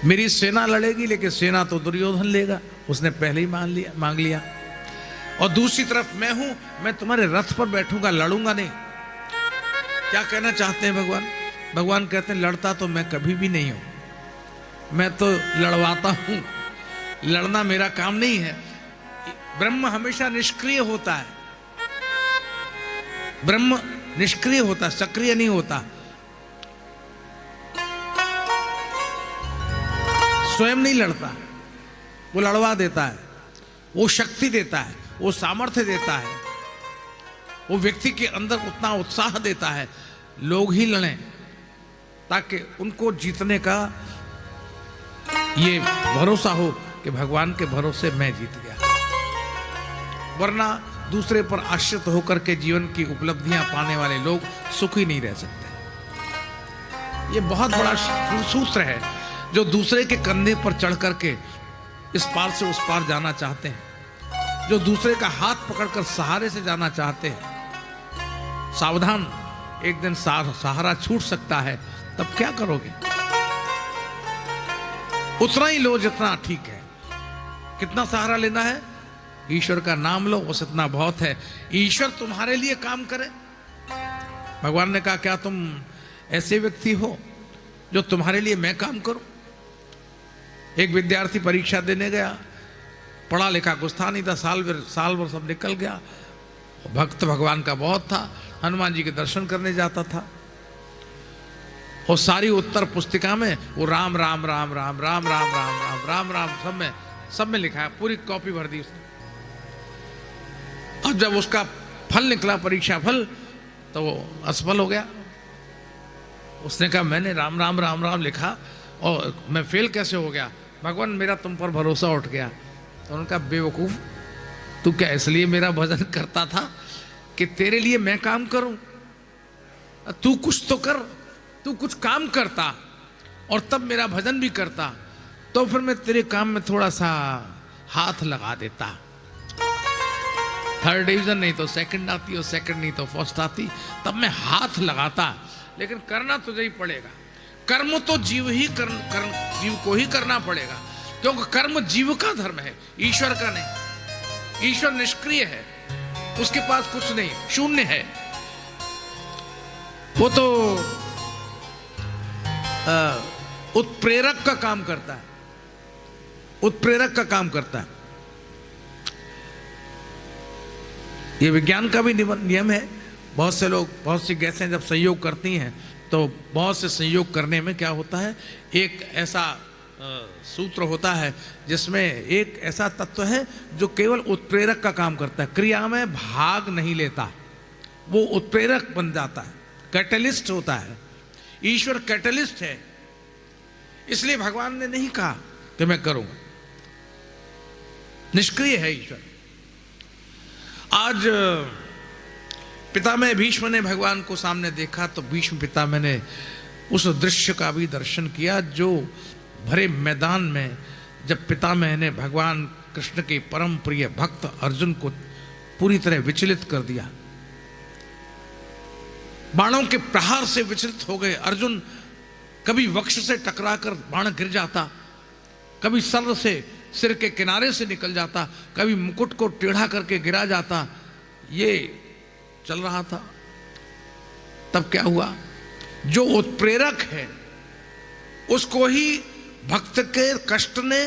मेरी सेना लड़ेगी, लेकिन सेना तो दुर्योधन लेगा, उसने पहले ही मांग लिया। और दूसरी तरफ मैं हूं, मैं तुम्हारे रथ पर बैठूंगा, लड़ूंगा नहीं। क्या कहना चाहते हैं भगवान? भगवान कहते हैं, लड़ता तो मैं कभी भी नहीं हूं, मैं तो लड़वाता हूं, लड़ना मेरा काम नहीं है। ब्रह्म हमेशा निष्क्रिय होता है, ब्रह्म निष्क्रिय होता, सक्रिय नहीं होता। स्वयं नहीं लड़ता, वो लड़वा देता है, वो शक्ति देता है, वो सामर्थ्य देता है, वो व्यक्ति के अंदर उतना उत्साह देता है। लोग ही लड़ें ताकि उनको जीतने का ये भरोसा हो कि भगवान के भरोसे मैं जीत गया, वरना दूसरे पर आश्रित होकर के जीवन की उपलब्धियां पाने वाले लोग सुखी नहीं रह सकते। ये बहुत बड़ा सूत्र है, जो दूसरे के कंधे पर चढ़ करके इस पार से उस पार जाना चाहते हैं, जो दूसरे का हाथ पकड़कर सहारे से जाना चाहते हैं, सावधान, एक दिन सहारा छूट सकता है, तब क्या करोगे? उतना ही लो जितना ठीक है। कितना सहारा लेना है? ईश्वर का नाम लो, बस इतना बहुत है। ईश्वर तुम्हारे लिए काम करे। भगवान ने कहा, क्या तुम ऐसे व्यक्ति हो जो तुम्हारे लिए मैं काम करूं? एक विद्यार्थी परीक्षा देने गया, पढ़ा लिखा कुछ था नहीं था, साल भर सब निकल गया। भक्त भगवान का बहुत था, हनुमान जी के दर्शन करने जाता था, और सारी उत्तर पुस्तिका में वो राम राम राम राम राम राम राम राम राम राम सब में लिखा है, पूरी कॉपी भर दी उसने। अब जब उसका फल निकला, परीक्षा फल, तो वो असफल हो गया। उसने कहा, मैंने राम राम राम राम लिखा और मैं फेल कैसे हो गया? भगवान, मेरा तुम पर भरोसा उठ गया। तो उन्होंने कहा, बेवकूफ, तू क्या इसलिए मेरा भजन करता था कि तेरे लिए मैं काम करूं? तू कुछ तो कर, तू कुछ काम करता और तब मेरा भजन भी करता, तो फिर मैं तेरे काम में थोड़ा सा हाथ लगा देता। थर्ड डिवीजन नहीं तो सेकंड आती, और सेकंड नहीं तो फर्स्ट आती, तब मैं हाथ लगाता। लेकिन करना तुझे ही पड़ेगा। कर्म तो जीव को ही करना पड़ेगा, क्योंकि कर्म जीव का धर्म है, ईश्वर का नहीं। ईश्वर निष्क्रिय है, उसके पास कुछ नहीं, शून्य है। वो तो उत्प्रेरक का काम करता है, उत्प्रेरक का काम करता है। ये विज्ञान का भी नियम है। बहुत से लोग, बहुत सी गैसें जब संयोग करती हैं, तो बहुत से संयोग करने में क्या होता है, एक ऐसा सूत्र होता है जिसमें एक ऐसा तत्व है जो केवल उत्प्रेरक का काम करता है, क्रिया में भाग नहीं लेता, वो उत्प्रेरक बन जाता है, कैटलिस्ट होता है। ईश्वर कैटलिस्ट है, इसलिए भगवान ने नहीं कहा कि मैं करूंगा, निष्क्रिय है ईश्वर। आज पितामह भीष्म ने भगवान को सामने देखा तो भीष्म पितामह ने उस दृश्य का भी दर्शन किया जो भरे मैदान में जब पितामह ने भगवान कृष्ण के परम प्रिय भक्त अर्जुन को पूरी तरह विचलित कर दिया, बाणों के प्रहार से विचलित हो गए। अर्जुन कभी वक्ष से टकराकर बाण गिर जाता, कभी सर से सिर के किनारे से निकल जाता, कभी मुकुट को टेढ़ा करके गिरा जाता। ये चल रहा था। तब क्या हुआ, जो उत्प्रेरक है उसको ही भक्त के कष्ट ने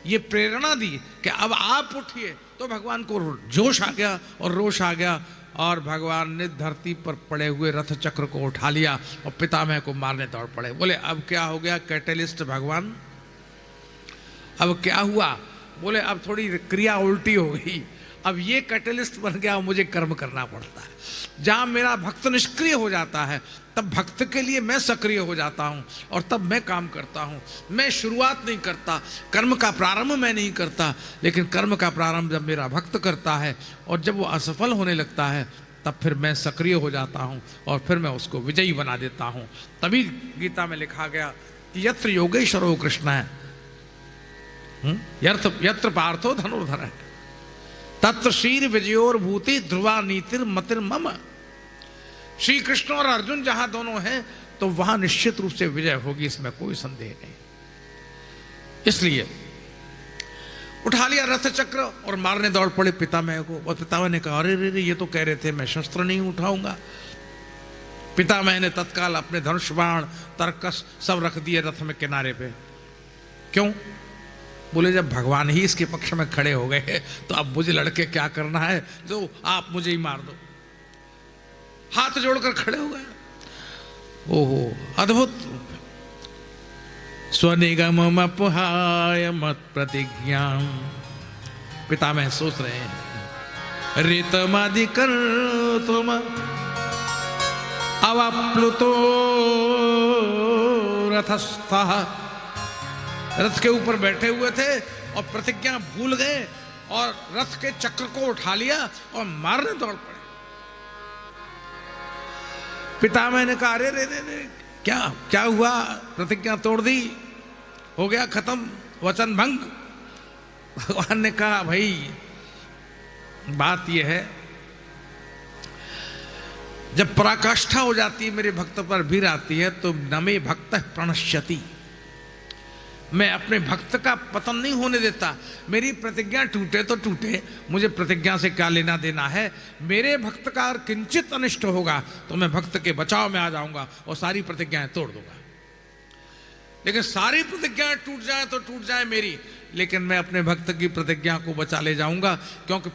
ये प्रेरणा दी कि अब आप उठिए, तो भगवान को जोश आ गया और रोष आ गया और भगवान ने धरती पर पड़े हुए रथ चक्र को उठा लिया और पितामह को मारने दौड़ पड़े। बोले अब क्या हो गया, कैटलिस्ट भगवान, अब क्या हुआ? बोले अब थोड़ी क्रिया उल्टी हो गई, अब ये कैटलिस्ट बन गया, मुझे कर्म करना पड़ता है। जहां मेरा भक्त निष्क्रिय हो जाता है तब भक्त के लिए मैं सक्रिय हो जाता हूं और तब मैं काम करता हूं। मैं शुरुआत नहीं करता, कर्म का प्रारंभ मैं नहीं करता, लेकिन कर्म का प्रारंभ जब मेरा भक्त करता है और जब वो असफल होने लगता है तब फिर मैं सक्रिय हो जाता हूं और फिर मैं उसको विजयी बना देता हूं। तभी गीता में लिखा गया कि यत्र योगेश्वरो कृष्ण है यत्र पार्थो धनुर्धर है तत्र शीर विजयोर भूति ध्रुवा नीतिर मतिर मम। श्री कृष्ण और अर्जुन जहां दोनों हैं तो वहां निश्चित रूप से विजय होगी, इसमें कोई संदेह नहीं। इसलिए उठा लिया रथ चक्र और मारने दौड़ पड़े पितामह को। और पितामह ने कहा अरे रे ये तो कह रहे थे मैं शस्त्र नहीं उठाऊंगा। पितामह ने तत्काल अपने धनुष बाण तरकस सब रख दिए रथ में किनारे पे। क्यों? बोले जब भगवान ही इसके पक्ष में खड़े हो गए तो अब मुझे लड़के क्या करना है, जो आप मुझे ही मार दो। हाथ जोड़कर खड़े हो गए। ओहो अद्भुत। स्वनिगम अपहाय मत प्रतिज्ञा, पितामह सोच रहे हैं ऋतमादिकर तुम अवाप्लुतो रथस्थः। रथ के ऊपर बैठे हुए थे और प्रतिज्ञा भूल गए और रथ के चक्र को उठा लिया और मारने दौड़ पड़े। पितामह ने कहा अरे रे रे रे क्या क्या हुआ, प्रतिज्ञा तोड़ दी, हो गया खत्म, वचन भंग। भगवान ने कहा भाई बात यह है जब पराकाष्ठा हो जाती है मेरे भक्त पर भीड़ आती है तो नमे भक्त प्रणश्यति, मैं अपने भक्त का पतन नहीं होने देता। मेरी प्रतिज्ञा टूटे तो टूटे, मुझे प्रतिज्ञा से क्या लेना देना है। मेरे भक्त का किंचित अनिष्ट होगा तो मैं भक्त के बचाव में आ जाऊंगा और सारी प्रतिज्ञाएं तोड़ दूंगा। लेकिन सारी प्रतिज्ञाएं टूट जाए तो टूट जाए मेरी, लेकिन मैं अपने भक्त की प्रतिज्ञा को बचा ले जाऊंगा। क्योंकि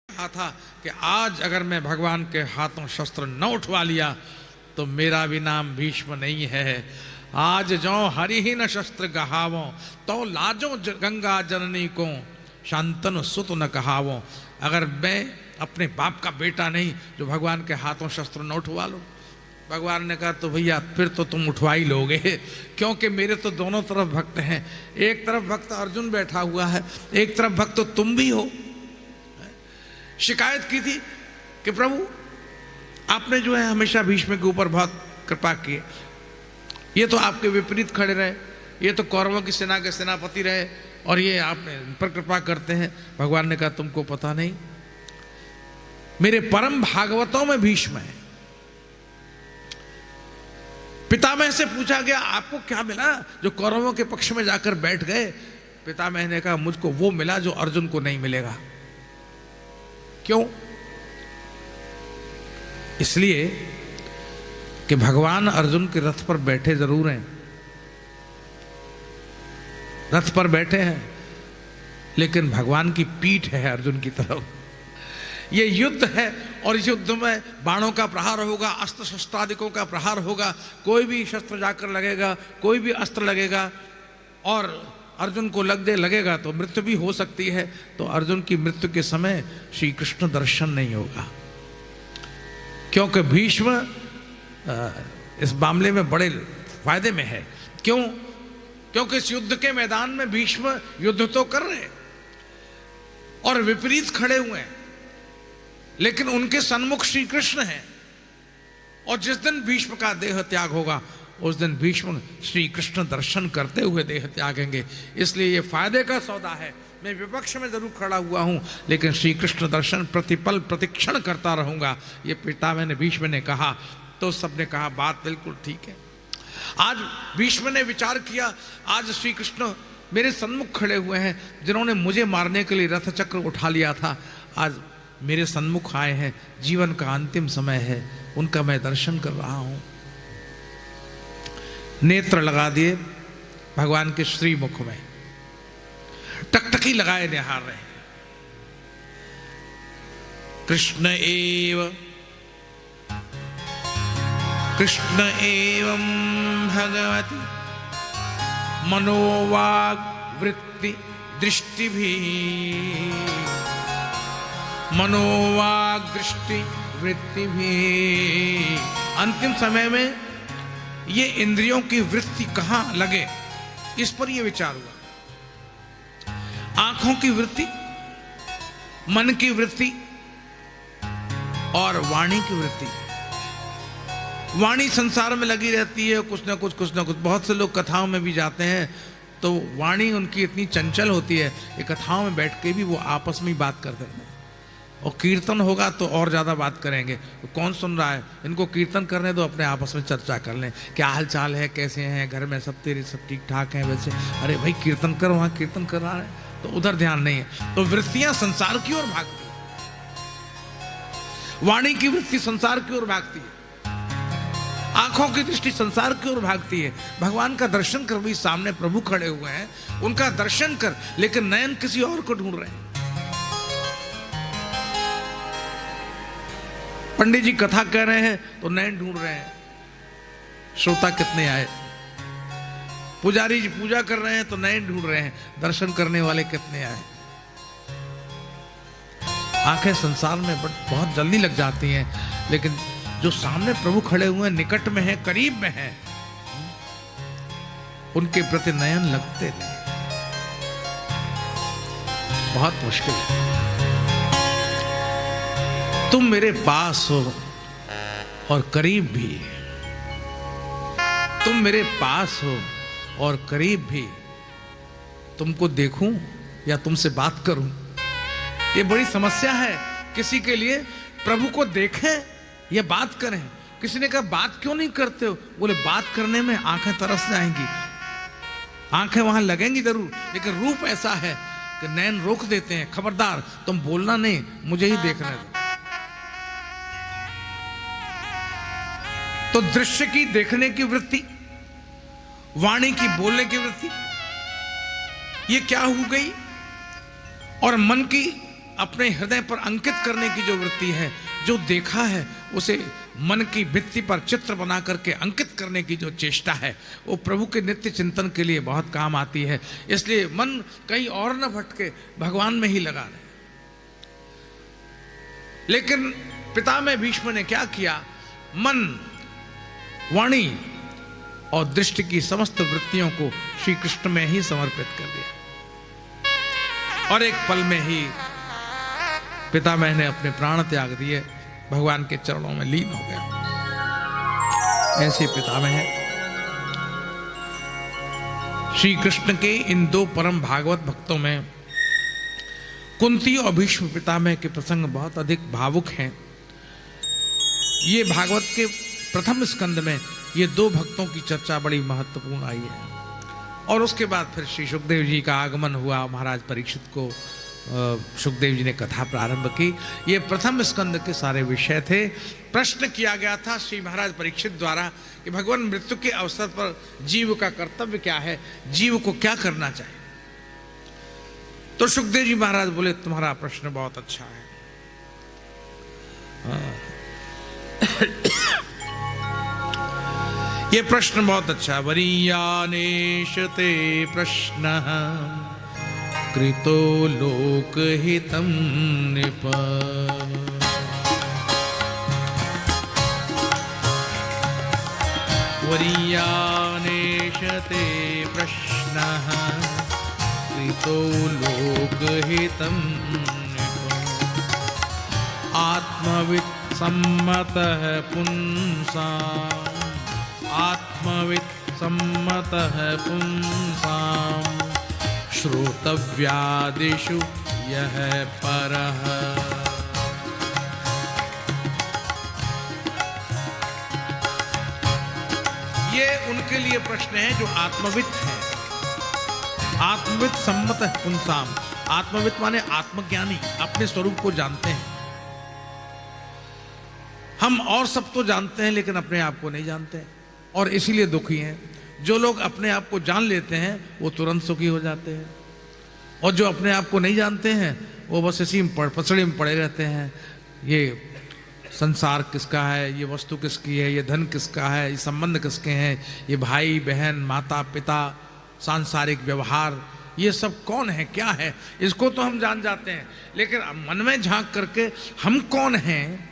कहा था कि आज अगर मैं भगवान के हाथों शस्त्र न उठवा लिया तो मेरा भी नाम भीष्म नहीं है। आज जो हरि ही न शस्त्र गहावो तो लाजो गंगा जननी को शांतनु सुत न कहावो। अगर मैं अपने बाप का बेटा नहीं जो भगवान के हाथों शस्त्र न उठवा लो। भगवान ने कहा तो भैया फिर तो तुम उठवा ही लोगे, क्योंकि मेरे तो दोनों तरफ भक्त हैं। एक तरफ भक्त अर्जुन बैठा हुआ है, एक तरफ भक्त तो तुम भी हो। शिकायत की थी कि प्रभु आपने जो है हमेशा भीष्म के ऊपर बहुत कृपा की, ये तो आपके विपरीत खड़े रहे, ये तो कौरवों की सेना के सेनापति रहे और ये आपने इन पर कृपा करते हैं। भगवान ने कहा तुमको पता नहीं, मेरे परम भागवतों में भीष्म है। पितामह से पूछा गया आपको क्या मिला जो कौरवों के पक्ष में जाकर बैठ गए? पितामह ने कहा मुझको वो मिला जो अर्जुन को नहीं मिलेगा। क्यों? इसलिए कि भगवान अर्जुन के रथ पर बैठे जरूर हैं, रथ पर बैठे हैं, लेकिन भगवान की पीठ है अर्जुन की तरफ। ये युद्ध है और इस युद्ध में बाणों का प्रहार होगा, अस्त्र शस्त्रादिकों का प्रहार होगा। कोई भी शस्त्र जाकर लगेगा, कोई भी अस्त्र लगेगा और अर्जुन को लगेगा तो मृत्यु भी हो सकती है, तो अर्जुन की मृत्यु के समय श्री कृष्ण दर्शन नहीं होगा, क्योंकि भीष्म इस मामले में बड़े फायदे में है। क्यों? क्योंकि इस युद्ध के मैदान में भीष्म युद्ध तो कर रहे हैं और विपरीत खड़े हुए हैं, लेकिन उनके सन्मुख श्री कृष्ण हैं, और जिस दिन भीष्म का देह त्याग होगा उस दिन भीष्म श्री कृष्ण दर्शन करते हुए देह त्यागेंगे। इसलिए ये फायदे का सौदा है। मैं विपक्ष में जरूर खड़ा हुआ हूं, लेकिन श्री कृष्ण दर्शन प्रतिपल प्रतिक्षण करता रहूंगा, ये पितामह ने भीष्म ने कहा। तो सबने कहा बात बिल्कुल ठीक है। आज भीष्म ने विचार किया, आज श्री कृष्ण मेरे सन्मुख खड़े हुए हैं, जिन्होंने मुझे मारने के लिए रथ चक्र उठा लिया था, आज मेरे सन्मुख आए हैं, जीवन का अंतिम समय है, उनका मैं दर्शन कर रहा हूं। नेत्र लगा दिए भगवान के श्रीमुख में, टकटकी लगाए निहार रहे। कृष्ण एवं भगवती मनोवाग वृत्ति दृष्टि भी, मनोवाग दृष्टि वृत्ति भी। अंतिम समय में ये इंद्रियों की वृत्ति कहां लगे, इस पर यह विचार हुआ। आंखों की वृत्ति, मन की वृत्ति और वाणी की वृत्ति। वाणी संसार में लगी रहती है, कुछ ना कुछ बहुत से लोग कथाओं में भी जाते हैं तो वाणी उनकी इतनी चंचल होती है कि कथाओं में बैठ के भी वो आपस में ही बात करते हैं, और कीर्तन होगा तो और ज़्यादा बात करेंगे। तो कौन सुन रहा है, इनको कीर्तन करने दो, अपने आपस में चर्चा कर लें, क्या हाल चाल है, कैसे हैं, घर में सब तेरे सब ठीक ठाक हैं वैसे। अरे भाई कीर्तन कर, वहाँ कीर्तन कर रहा है, तो उधर ध्यान नहीं है। तो वृत्तियां संसार की ओर भागती है, वाणी की वृत्ति संसार की ओर भागती है, आंखों की दृष्टि संसार की ओर भागती है। भगवान का दर्शन कर, भी सामने प्रभु खड़े हुए हैं, उनका दर्शन कर, लेकिन नयन किसी और को ढूंढ रहे हैं। पंडित जी कथा कह रहे हैं तो नयन ढूंढ रहे हैं, श्रोता कितने आए। पुजारी जी पूजा कर रहे हैं तो नयन ढूंढ रहे हैं, दर्शन करने वाले कितने आए। आंखें संसार में बहुत जल्दी लग जाती हैं, लेकिन जो सामने प्रभु खड़े हुए हैं, निकट में हैं, करीब में हैं, उनके प्रति नयन लगते नहीं। बहुत मुश्किल है। तुम मेरे पास हो और करीब भी, तुम मेरे पास हो और करीब भी, तुमको देखूं या तुमसे बात करूं, ये बड़ी समस्या है किसी के लिए। प्रभु को देखें या बात करें। किसी ने कहा बात क्यों नहीं करते हो, बोले बात करने में आंखें तरस जाएंगी, आंखें वहां लगेंगी जरूर, लेकिन रूप ऐसा है कि नैन रोक देते हैं, खबरदार तुम बोलना नहीं, मुझे ही देखने दो। तो दृश्य की देखने की वृत्ति, वाणी की बोलने की वृत्ति, ये क्या हो गई, और मन की अपने हृदय पर अंकित करने की जो वृत्ति है, जो देखा है उसे मन की भित्ति पर चित्र बना करके अंकित करने की जो चेष्टा है, वो प्रभु के नित्य चिंतन के लिए बहुत काम आती है। इसलिए मन कहीं और न भटके, भगवान में ही लगा रहे। लेकिन पितामह भीष्म ने क्या किया, मन, वाणी और दृष्टि की समस्त वृत्तियों को श्री कृष्ण में ही समर्पित कर दिया, और एक पल में ही पितामह ने अपने प्राण त्याग दिए, भगवान के चरणों में लीन हो गया। ऐसे पितामह हैं। श्री कृष्ण के इन दो परम भागवत भक्तों में कुंती और भीष्म पितामह के प्रसंग बहुत अधिक भावुक हैं। ये भागवत के प्रथम स्कंद में ये दो भक्तों की चर्चा बड़ी महत्वपूर्ण आई है, और उसके बाद फिर श्री सुखदेव जी का आगमन हुआ। महाराज परीक्षित को सुखदेव जी ने कथा प्रारंभ की। ये प्रथम स्कंद के सारे विषय थे। प्रश्न किया गया था श्री महाराज परीक्षित द्वारा कि भगवान मृत्यु के अवसर पर जीव का कर्तव्य क्या है, जीव को क्या करना चाहिए। तो सुखदेव जी महाराज बोले, तुम्हारा प्रश्न बहुत अच्छा है। ये प्रश्न बहुत अच्छा। वरीयानेशते प्रश्न कृतो लोकहितं नृप। वरीयानेशते प्रश्न कृतो लोकहितं नृप। आत्मवित् सम्मतः पुंसाम् आत्मवित् सम्मतः पुंसाम् श्रोतव्यादिषु यः परः। ये उनके लिए प्रश्न है जो आत्मवित् है। आत्मवित् सम्मत पुंसाम। आत्मवित् माने आत्मज्ञानी, अपने स्वरूप को जानते हैं। हम और सब तो जानते हैं लेकिन अपने आप को नहीं जानते और इसीलिए दुखी हैं। जो लोग अपने आप को जान लेते हैं वो तुरंत सुखी हो जाते हैं और जो अपने आप को नहीं जानते हैं वो बस इसी में पसड़े में पड़े रहते हैं। ये संसार किसका है, ये वस्तु किसकी है, ये धन किसका है, ये संबंध किसके हैं, ये भाई बहन माता पिता सांसारिक व्यवहार, ये सब कौन है क्या है, इसको तो हम जान जाते हैं लेकिन मन में झांक करके हम कौन हैं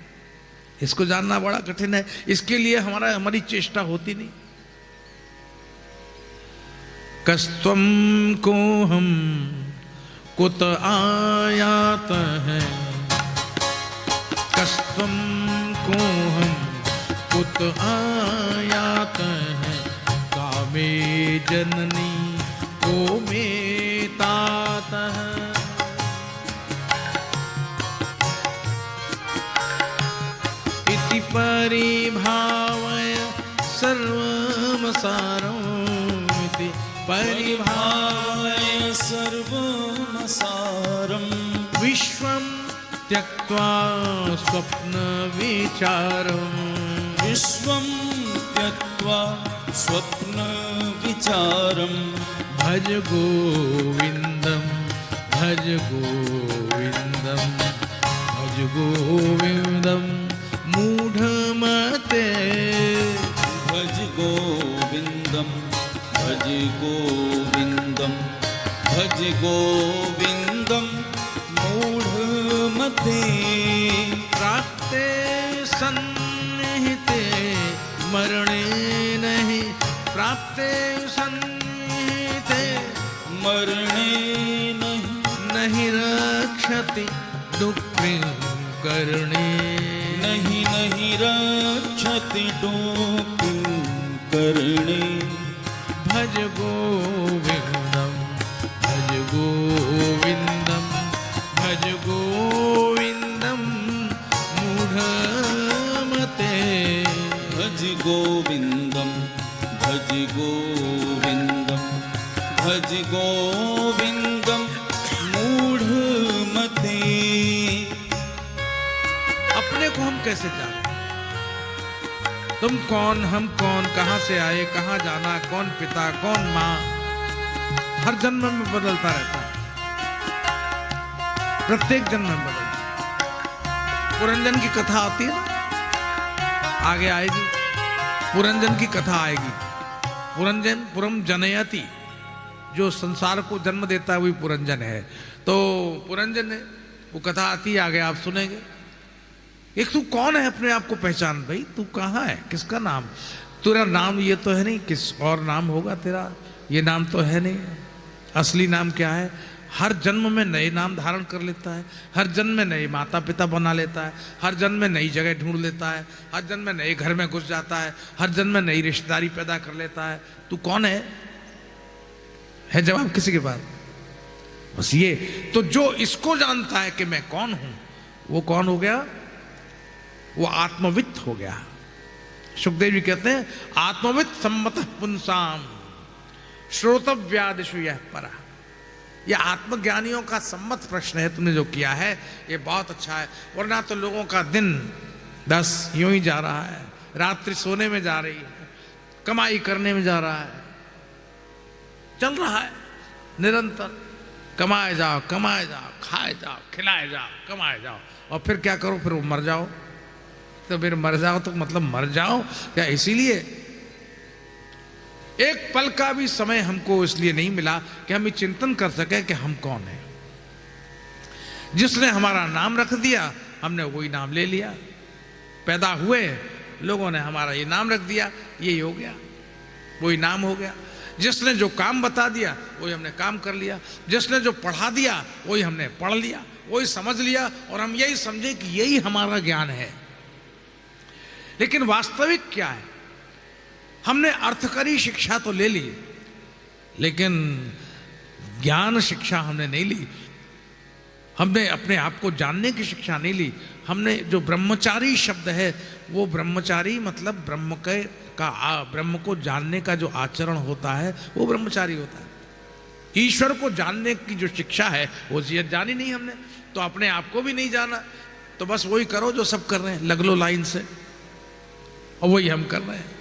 इसको जानना बड़ा कठिन है। इसके लिए हमारी चेष्टा होती नहीं। कस्त्वं को हम कुत आयात है, कस्त्वं को हम कुत आयात है। कामे जननी को में तात है। इति परिभावय सर्वमसारम्। इति परिभावय सर्वमसारम्। विश्वं त्यक्त्वा स्वप्न विचारम्। विश्वं त्यक्त्वा स्वप्न विचारम्। भज गोविंदम भज गोविंदम भज गोविंदम मूढ़मते। भज गोविंदम भज गोविंदम भज गोविंदम मूढ़मते। प्राप्ते सन्निहिते मरणे नहीं, प्राप्ते सन्निहिते मरणे नहीं रक्षति दुःखिं करणे। नहीं रक्षति दुःखिं करणे। भज गोविंदम भज गोविंदम भज गोविंदम मूढ़मते। भज गोविंदम भज गोविंदम भज गोविंदम मूढ़मते। अपने को हम कैसे जाने? तुम कौन हम कौन, कहां से आए कहां जाना, कौन पिता कौन मां, हर जन्म में बदलता रहता है। प्रत्येक जन्म में बदलता। पुरंजन की कथा आती है, आगे आएगी पुरंजन की कथा आएगी। पुरंजन पुरम जनयति, जो संसार को जन्म देता है वही पुरंजन है। तो पुरंजन है वो कथा आती है, आगे आप सुनेंगे। एक तू कौन है अपने आप को पहचान भाई, तू कहाँ है, किसका नाम, तेरा नाम ये तो है नहीं, किस और नाम होगा तेरा, ये नाम तो है नहीं। असली नाम क्या है? हर जन्म में नए नाम धारण कर लेता है, हर जन्म में नए माता पिता बना लेता है, हर जन्म में नई जगह ढूंढ लेता है, हर जन्म में नए घर में घुस जाता है, हर जन्म में नई रिश्तेदारी पैदा कर लेता है। तू कौन है जवाब किसी के पास? बस ये तो जो इसको जानता है कि मैं कौन हूं वो कौन हो गया? वो आत्मवित्त हो गया। सुखदेव जी कहते हैं आत्मवित्त सम्मतः पुंसाम श्रोतव्यादिषु यः परः। यह आत्मज्ञानियों का सम्मत प्रश्न है तुमने जो किया है, ये बहुत अच्छा है। वरना तो लोगों का दिन 10 यूं ही जा रहा है, रात्रि सोने में जा रही है, कमाई करने में जा रहा है, चल रहा है निरंतर। कमाए जाओ खाए जाओ खिलाए जाओ कमाए जाओ, और फिर क्या करो? फिर वो मर जाओ। तो फिर मर जाओ तो मतलब मर जाओ क्या? इसीलिए एक पल का भी समय हमको इसलिए नहीं मिला कि हम ये चिंतन कर सके कि हम कौन हैं। जिसने हमारा नाम रख दिया हमने वही नाम ले लिया। पैदा हुए लोगों ने हमारा ये नाम रख दिया, ये हो गया, वही नाम हो गया। जिसने जो काम बता दिया वही हमने काम कर लिया। जिसने जो पढ़ा दिया वही हमने पढ़ लिया, वही समझ लिया, और हम यही समझे कि यही हमारा ज्ञान है। लेकिन वास्तविक क्या है? हमने अर्थकरी शिक्षा तो ले ली, लेकिन ज्ञान शिक्षा हमने नहीं ली। हमने अपने आप को जानने की शिक्षा नहीं ली। हमने जो ब्रह्मचारी शब्द है, वो ब्रह्मचारी मतलब ब्रह्म को जानने का जो आचरण होता है वो ब्रह्मचारी होता है। ईश्वर को जानने की जो शिक्षा है वो जानी नहीं हमने, तो अपने आप को भी नहीं जाना। तो बस वही करो जो सब कर रहे हैं, लग लो लाइन से, और वही हम कर रहे हैं।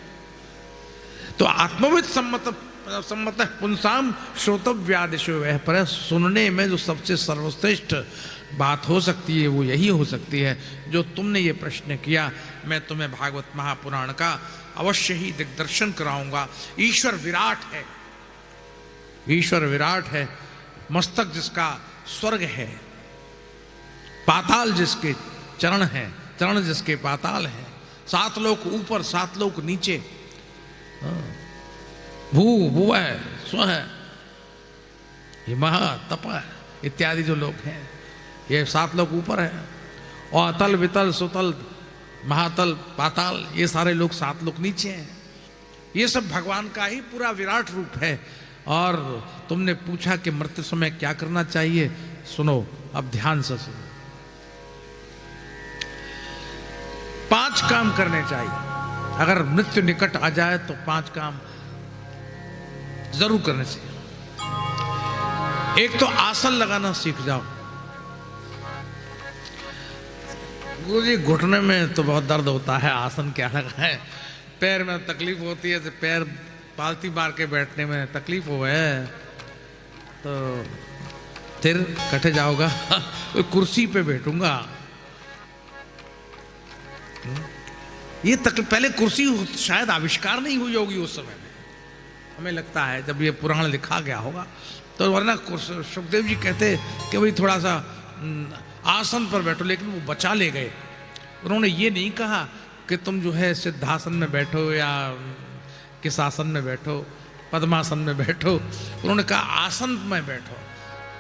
तो आत्मविद सम्मत पुंसाम श्रोतव्यादिशो वह पर, सुनने में जो सबसे सर्वश्रेष्ठ बात हो सकती है वो यही हो सकती है जो तुमने ये प्रश्न किया। मैं तुम्हें भागवत महापुराण का अवश्य ही दिग्दर्शन कराऊंगा। ईश्वर विराट है, ईश्वर विराट है। मस्तक जिसका स्वर्ग है, पाताल जिसके चरण है, चरण जिसके पाताल है, 7 लोक ऊपर 7 लोक नीचे, भू भुव है, स्व है, हिमः तप इत्यादि जो लोग हैं, ये 7 लोग ऊपर है, और अतल वितल सुतल महातल पाताल, ये सारे लोग 7 लोग नीचे हैं। ये सब भगवान का ही पूरा विराट रूप है। और तुमने पूछा कि मृत्यु समय क्या करना चाहिए, सुनो अब ध्यान से सुनो। 5 काम करने चाहिए। अगर मृत्यु निकट आ जाए तो 5 काम जरूर करने चाहिए। एक तो आसन लगाना सीख जाओ। गुरुजी घुटने में तो बहुत दर्द होता है, आसन क्या लगाए। पैर में तकलीफ होती है, तो पैर पालती मार के बैठने में तकलीफ हो है, तो फिर कटे जाओगा। कुर्सी पे बैठूंगा। ये पहले कुर्सी शायद आविष्कार नहीं हुई होगी उस समय में, हमें लगता है जब ये पुराण लिखा गया होगा। तो वरना सुखदेव जी कहते कि भाई थोड़ा सा आसन पर बैठो, लेकिन वो बचा ले गए। उन्होंने ये नहीं कहा कि तुम जो है सिद्धासन में बैठो या किस आसन में बैठो, पद्मासन में बैठो। उन्होंने कहा आसन में बैठो।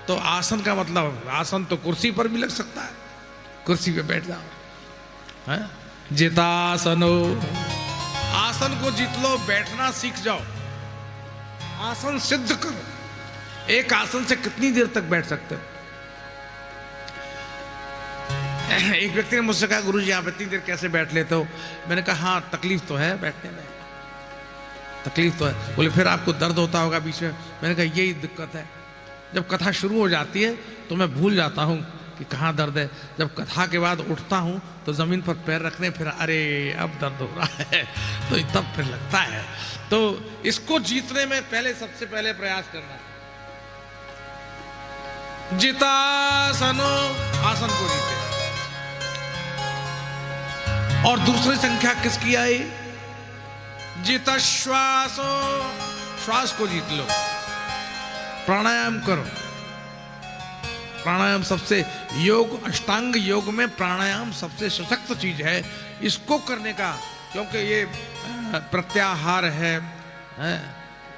तो आसन का मतलब, आसन तो कुर्सी पर भी लग सकता है, कुर्सी पे बैठ जाओ, है जितासनो। आसन को जीत लो, बैठना सीख जाओ, आसन सिद्ध करो। एक आसन से कितनी देर तक बैठ सकते हो? एक व्यक्ति ने मुझसे कहा, गुरुजी आप इतनी देर कैसे बैठ लेते हो? मैंने कहा हाँ तकलीफ तो है बैठने में, तकलीफ तो है। बोले फिर आपको दर्द होता होगा बीच में? मैंने कहा यही दिक्कत है, जब कथा शुरू हो जाती है तो मैं भूल जाता हूँ कि कहाँ दर्द है। जब कथा के बाद उठता हूँ तो जमीन पर पैर रखने, फिर अरे अब दर्द हो रहा है, तो तब फिर लगता है। तो इसको जीतने में पहले सबसे पहले प्रयास करना है। जितासनो, आसन को जीते। और दूसरी संख्या किसकी आई? जितश्वासो, श्वास को जीत लो। प्राणायाम करो। प्राणायाम सबसे, योग अष्टांग योग में प्राणायाम सबसे सशक्त चीज है। इसको करने का, क्योंकि ये प्रत्याहार है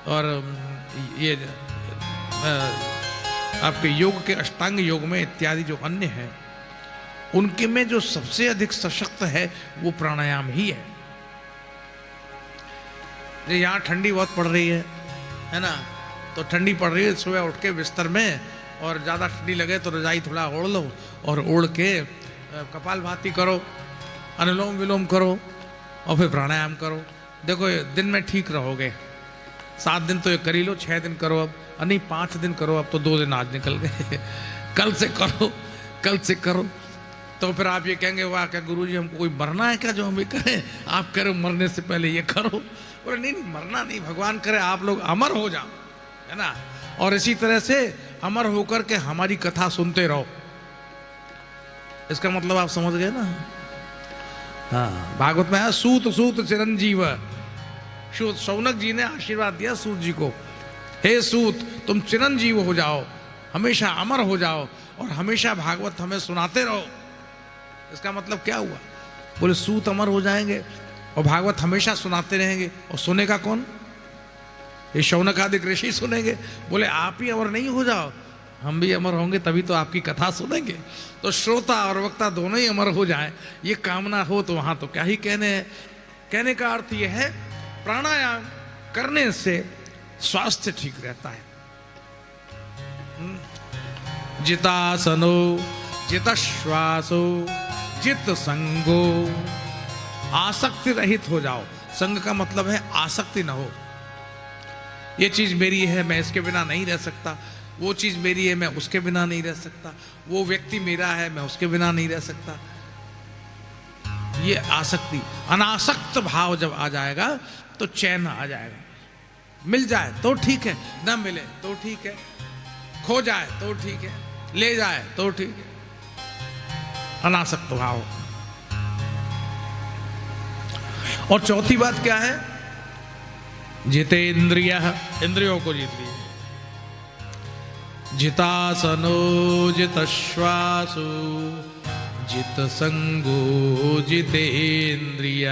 और ये आपके योग के अष्टांग योग में इत्यादि जो अन्य है, उनके में जो सबसे अधिक सशक्त है वो प्राणायाम ही है। यहाँ ठंडी बहुत पड़ रही है ना, तो ठंडी पड़ रही है, सुबह उठ के बिस्तर में, और ज़्यादा ठंडी लगे तो रजाई थोड़ा ओढ़ लो, और ओढ़ के कपालभाति करो, अनुलोम विलोम करो, और फिर प्राणायाम करो। देखो दिन में ठीक रहोगे। 7 दिन तो ये कर ही लो, 6 दिन करो अब, नहीं 5 दिन करो अब, तो 2 दिन आज निकल गए। कल से करो, कल से करो। तो फिर आप ये कहेंगे वाह क्या गुरुजी हमको कोई मरना है क्या जो हम ये करें? आप कह रहे हो मरने से पहले ये करो। बोले नहीं मरना नहीं, भगवान करे आप लोग अमर हो जाओ, है ना। और इसी तरह से अमर होकर के हमारी कथा सुनते रहो। इसका मतलब आप समझ गए ना। हाँ, भागवत में है सूत सूत चिरंजीव शौनक जी ने आशीर्वाद दिया सूत जी को, हे सूत तुम चिरंजीव हो जाओ, हमेशा अमर हो जाओ और हमेशा भागवत हमें सुनाते रहो। इसका मतलब क्या हुआ? बोले सूत अमर हो जाएंगे और भागवत हमेशा सुनाते रहेंगे, और सुनेगा कौन? ये शौनक आदि ऋषि सुनेंगे। बोले आप ही अमर नहीं हो जाओ, हम भी अमर होंगे तभी तो आपकी कथा सुनेंगे। तो श्रोता और वक्ता दोनों ही अमर हो जाएं, ये कामना हो तो वहां तो क्या ही कहने हैं। कहने का अर्थ यह है प्राणायाम करने से स्वास्थ्य ठीक रहता है। जितासनो जितश्वासो जित संगो, आसक्ति रहित हो जाओ। संग का मतलब है आसक्ति न हो। ये चीज मेरी है, मैं इसके बिना नहीं रह सकता, वो चीज मेरी है, मैं उसके बिना नहीं रह सकता, वो व्यक्ति मेरा है, मैं उसके बिना नहीं रह सकता। ये आसक्ति। अनासक्त भाव जब आ जाएगा तो चैन आ जाएगा। मिल जाए तो ठीक है, ना मिले तो ठीक है, खो जाए तो ठीक है, ले जाए तो ठीक है। अनासक्त भाव। और चौथी बात क्या है? जितेंद्रिय, इंद्रियों को जीत लीजिए। जितासनो जितश्वासो जित संगो जितेंद्रिय।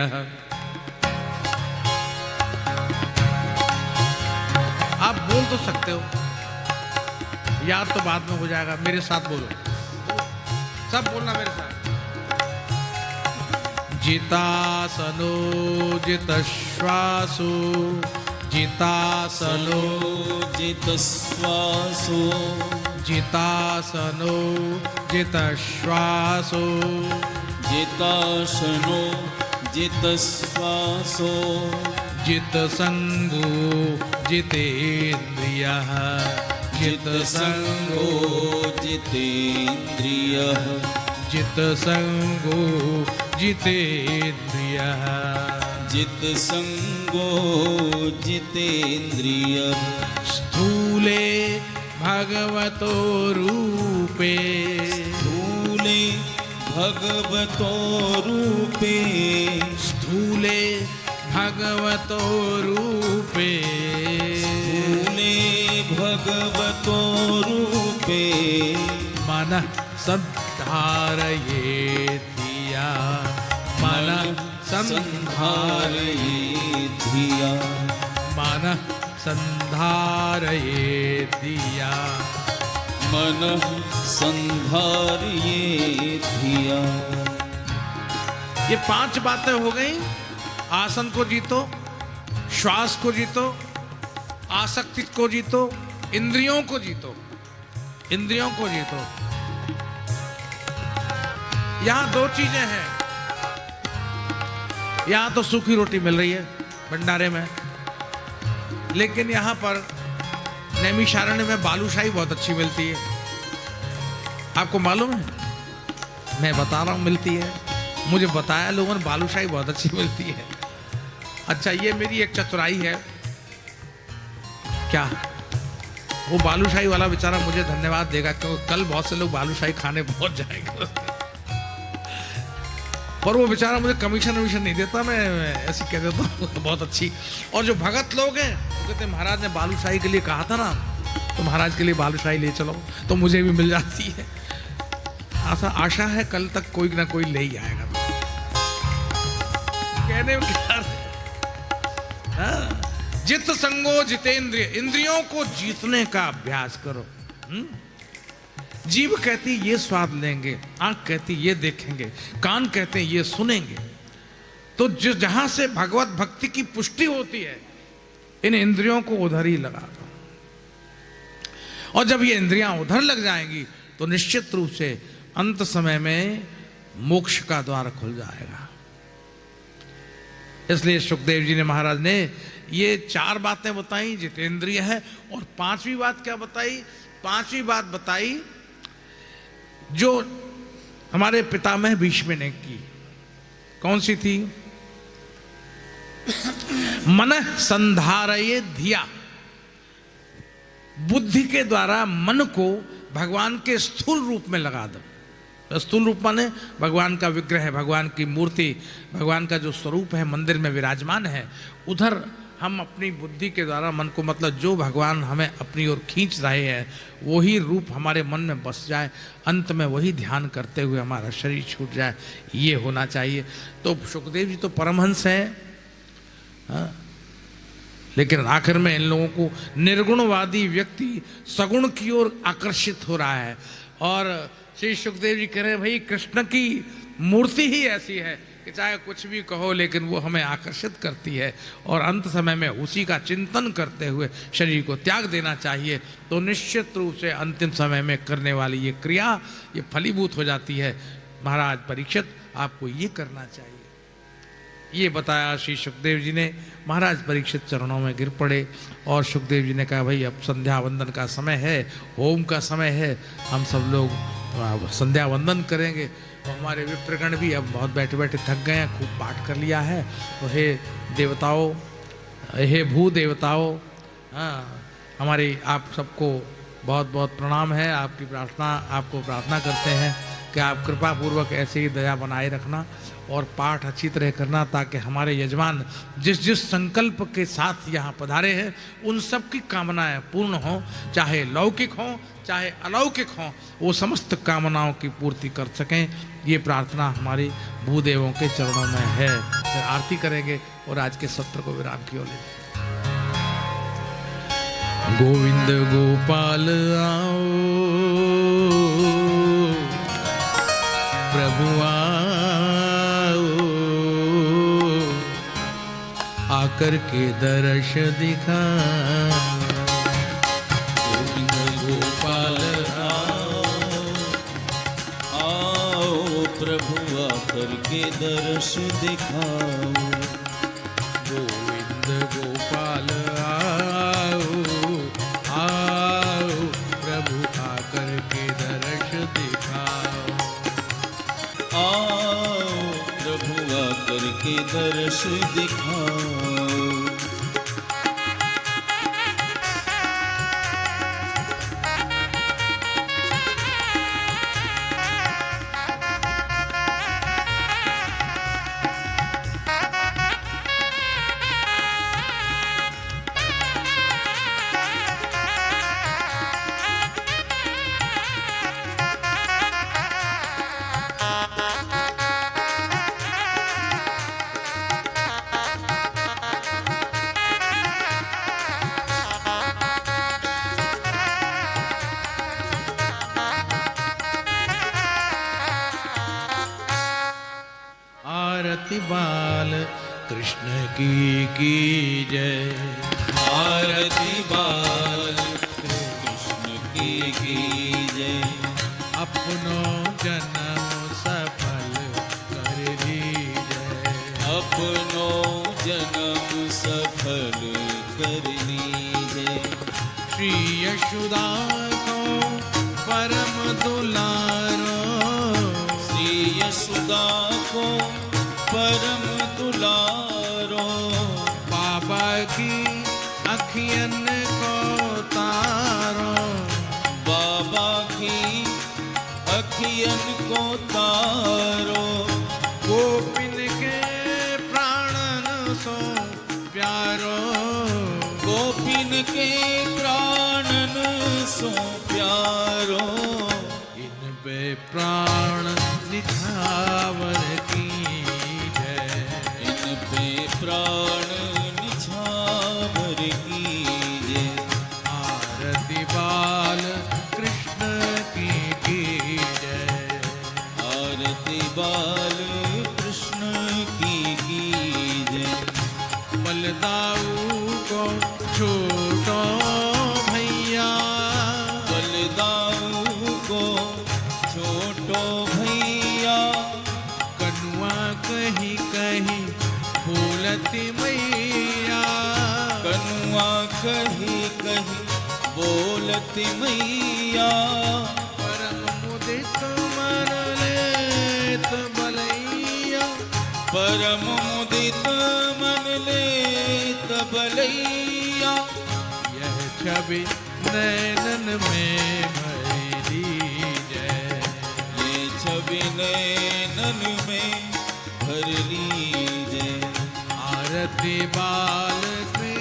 आप बोल तो सकते हो, याद तो बाद में हो जाएगा। मेरे साथ बोलो, सब बोलना मेरे साथ। जितासनो जितश्वासो जितासनो जितश्वासो जितासनो जितश्वासो जितासनो जितश्वासो जितसंगो जितेन्द्रियः जितसंगो जितेन्द्रियः जितसंगो जितेन्द्रियः जितसंगो जितेन्द्रियः स्थूले भगवतो रूपे स्थूले भगवतो रूपे स्थूले भगवतो रूपे स्थूले भगवतो रूपे मनः संधारये धिया मनः संधारये धिया मनः संधारये धिया मनः संधारये धिया। ये 5 बातें हो गई। आसन को जीतो, श्वास को जीतो, आसक्ति को जीतो, इंद्रियों को जीतो, इंद्रियों को जीतो। यहां 2 चीजें हैं। यहां तो सूखी रोटी मिल रही है भंडारे में, लेकिन यहां पर नैमिषारण्य में बालूशाही बहुत अच्छी मिलती है। आपको मालूम है? मैं बता रहा हूं, मिलती है। मुझे बताया लोगों ने बालूशाही बहुत अच्छी मिलती है। अच्छा, ये मेरी एक चतुराई है। क्या वो बालूशाही वाला बेचारा मुझे धन्यवाद देगा, क्योंकि कल बहुत से लोग बालूशाही खाने पहुंच जाएंगे। पर वो बेचारा मुझे कमीशन वमीशन नहीं देता, मैं ऐसी कह देता हूँ बहुत अच्छी। और जो भगत लोग हैं वो कहते महाराज ने बालूशाही के लिए कहा था ना, तो महाराज के लिए बालूशाही ले चलो, तो मुझे भी मिल जाती है। आशा है कल तक कोई ना कोई ले ही आएगा। कहने में क्या है? जित संगो जितेंद्रिय, इंद्रियों को जीतने का अभ्यास करो। जीभ कहती ये स्वाद लेंगे, आंख कहती ये देखेंगे, कान कहते ये सुनेंगे। तो जहां से भगवत भक्ति की पुष्टि होती है, इन इंद्रियों को उधर ही लगा दो। और जब ये इंद्रियां उधर लग जाएंगी तो निश्चित रूप से अंत समय में मोक्ष का द्वार खुल जाएगा। इसलिए सुखदेव जी ने, महाराज ने ये 4 बातें बताई, जितेंद्रिय है। और 5वीं बात क्या बताई? 5वीं बात बताई जो हमारे पितामह भीष्म ने की। कौन सी थी? मनः संधारये धिया, बुद्धि के द्वारा मन को भगवान के स्थूल रूप में लगा दो। स्थूल रूप माने भगवान का विग्रह है, भगवान की मूर्ति, भगवान का जो स्वरूप है मंदिर में विराजमान है, उधर हम अपनी बुद्धि के द्वारा मन को, मतलब जो भगवान हमें अपनी ओर खींच रहे हैं वही रूप हमारे मन में बस जाए, अंत में वही ध्यान करते हुए हमारा शरीर छूट जाए, ये होना चाहिए। तो सुखदेव जी तो परमहंस हैं, हाँ? लेकिन आखिर में इन लोगों को निर्गुणवादी व्यक्ति सगुण की ओर आकर्षित हो रहा है। और श्री सुखदेव जी कह रहे हैं भाई कृष्ण की मूर्ति ही ऐसी है कि चाहे कुछ भी कहो लेकिन वो हमें आकर्षित करती है, और अंत समय में उसी का चिंतन करते हुए शरीर को त्याग देना चाहिए। तो निश्चित रूप से अंतिम समय में करने वाली ये क्रिया ये फलीभूत हो जाती है। महाराज परीक्षित आपको ये करना चाहिए, ये बताया श्री सुखदेव जी ने। महाराज परीक्षित चरणों में गिर पड़े और सुखदेव जी ने कहा भाई अब संध्या वंदन का समय है, होम का समय है, हम सब लोग संध्या वंदन करेंगे। तो हमारे विप्रगण भी अब बहुत बैठे बैठे थक गए हैं, खूब पाठ कर लिया है। तो हे देवताओं, हे भू देवताओं, हाँ हमारी आप सबको बहुत बहुत प्रणाम है। आपकी प्रार्थना, आपको प्रार्थना करते हैं कि आप कृपा पूर्वक ऐसे ही दया बनाए रखना और पाठ अच्छी तरह करना, ताकि हमारे यजमान जिस जिस संकल्प के साथ यहाँ पधारे हैं उन सब की कामनाएं पूर्ण हों, चाहे लौकिक हों चाहे अलौकिक हों, वो समस्त कामनाओं की पूर्ति कर सकें। ये प्रार्थना हमारी भूदेवों के चरणों में है। फिर आरती करेंगे और आज के सत्र को विराम की ओर लेंगे। गोविंद गोपाल आओ, प्रभु आओ, आकर के दर्श दिखा। गोविंद गोपाल आओ, प्रभु आकर के दर्श दिखाओ। गोविंद गोपाल आओ, आओ, प्रभु आकर के दर्श दिखाओ। आओ, प्रभु आकर के दर्श दिखाओ। आरती बाल कृष्ण की जय, आरती बाल कृष्ण की जय। अपनो जन्म सफल कर लीजय, अपनो जन्म सफल कर लीजय। श्री यशोदा को परम दुलारो, श्री यशोदा को परम दुलारो। बाबा की अखियन को तारो, बाबा की अखियन को तारो। गोपिन के प्राणन सो प्यारो, गोपिन के प्राणन सो प्यारो। इन पे प्राण निछावर की जय, इन पे प्राण निछावर की जय। आरती बाल कृष्ण की जय, आरती बाल कृष्ण की जय। बलदाऊ को छोटो भैया, बलदाऊ को छोटो भैया। कनुआ कहीं कहीं बोलती मैया, कनुआ कहीं कहीं बोलती मैया। परम मुदित मन लेत बलैया, परम मुदित मन लेत बलैया। यह छवि नैनन में भरी जय, ये छवि नैनन में भर लीजय। आरती बाल कृष्ण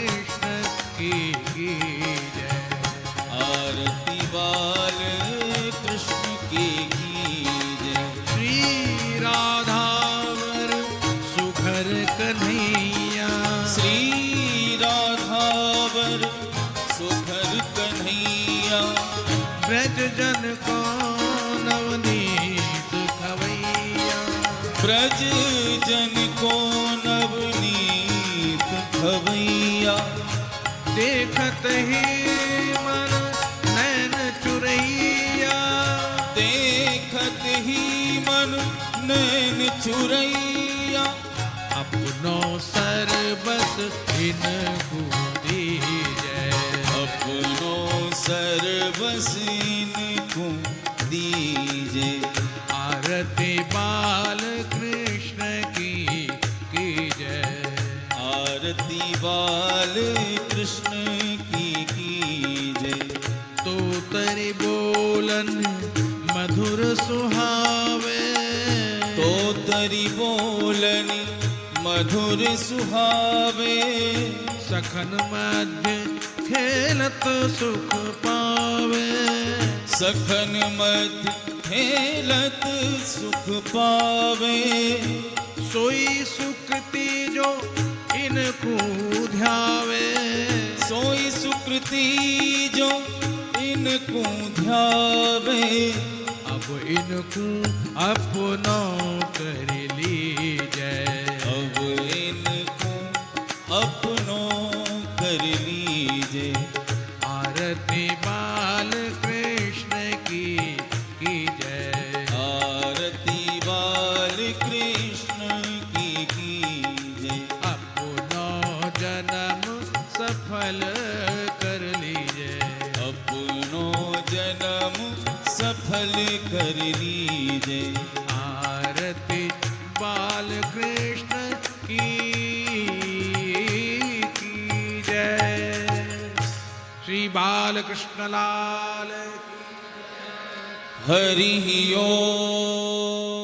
कन्हैया श्री राधावर सुघर कन्हैया ब्रज जन को नवनीत खवैया ब्रज जन को नवनीत खवैया देखत ही मन नैन चुरैया देखत ही मन नैन चुरैया अपनो सर्वस इनको दीजै अपनो सर्वस इनको दीजे आरती बाल कृष्ण की जय आरती बाल कृष्ण की जय तो तरी बोलन मधुर सुहावे तो तरी बोलनी मधुर सुहावे सखन मध्य खेलत सुख पावे सखन मध्य खेलत सुख पावे सोई सुकृति जो इनको ध्यावे सोई सुकृति जो इनको ध्यावे अब इनको अपनो कर लीजै अब इनको अपनो कर लीजे आरती बाल कृष्ण की जय आरती बाल कृष्ण की जय अपनो जन्म सफल कर लीजै अपनो जन्म सफल कर लीजे आरती बाल कृष्ण की जय श्री बाल कृष्ण लाल की हरि ओम।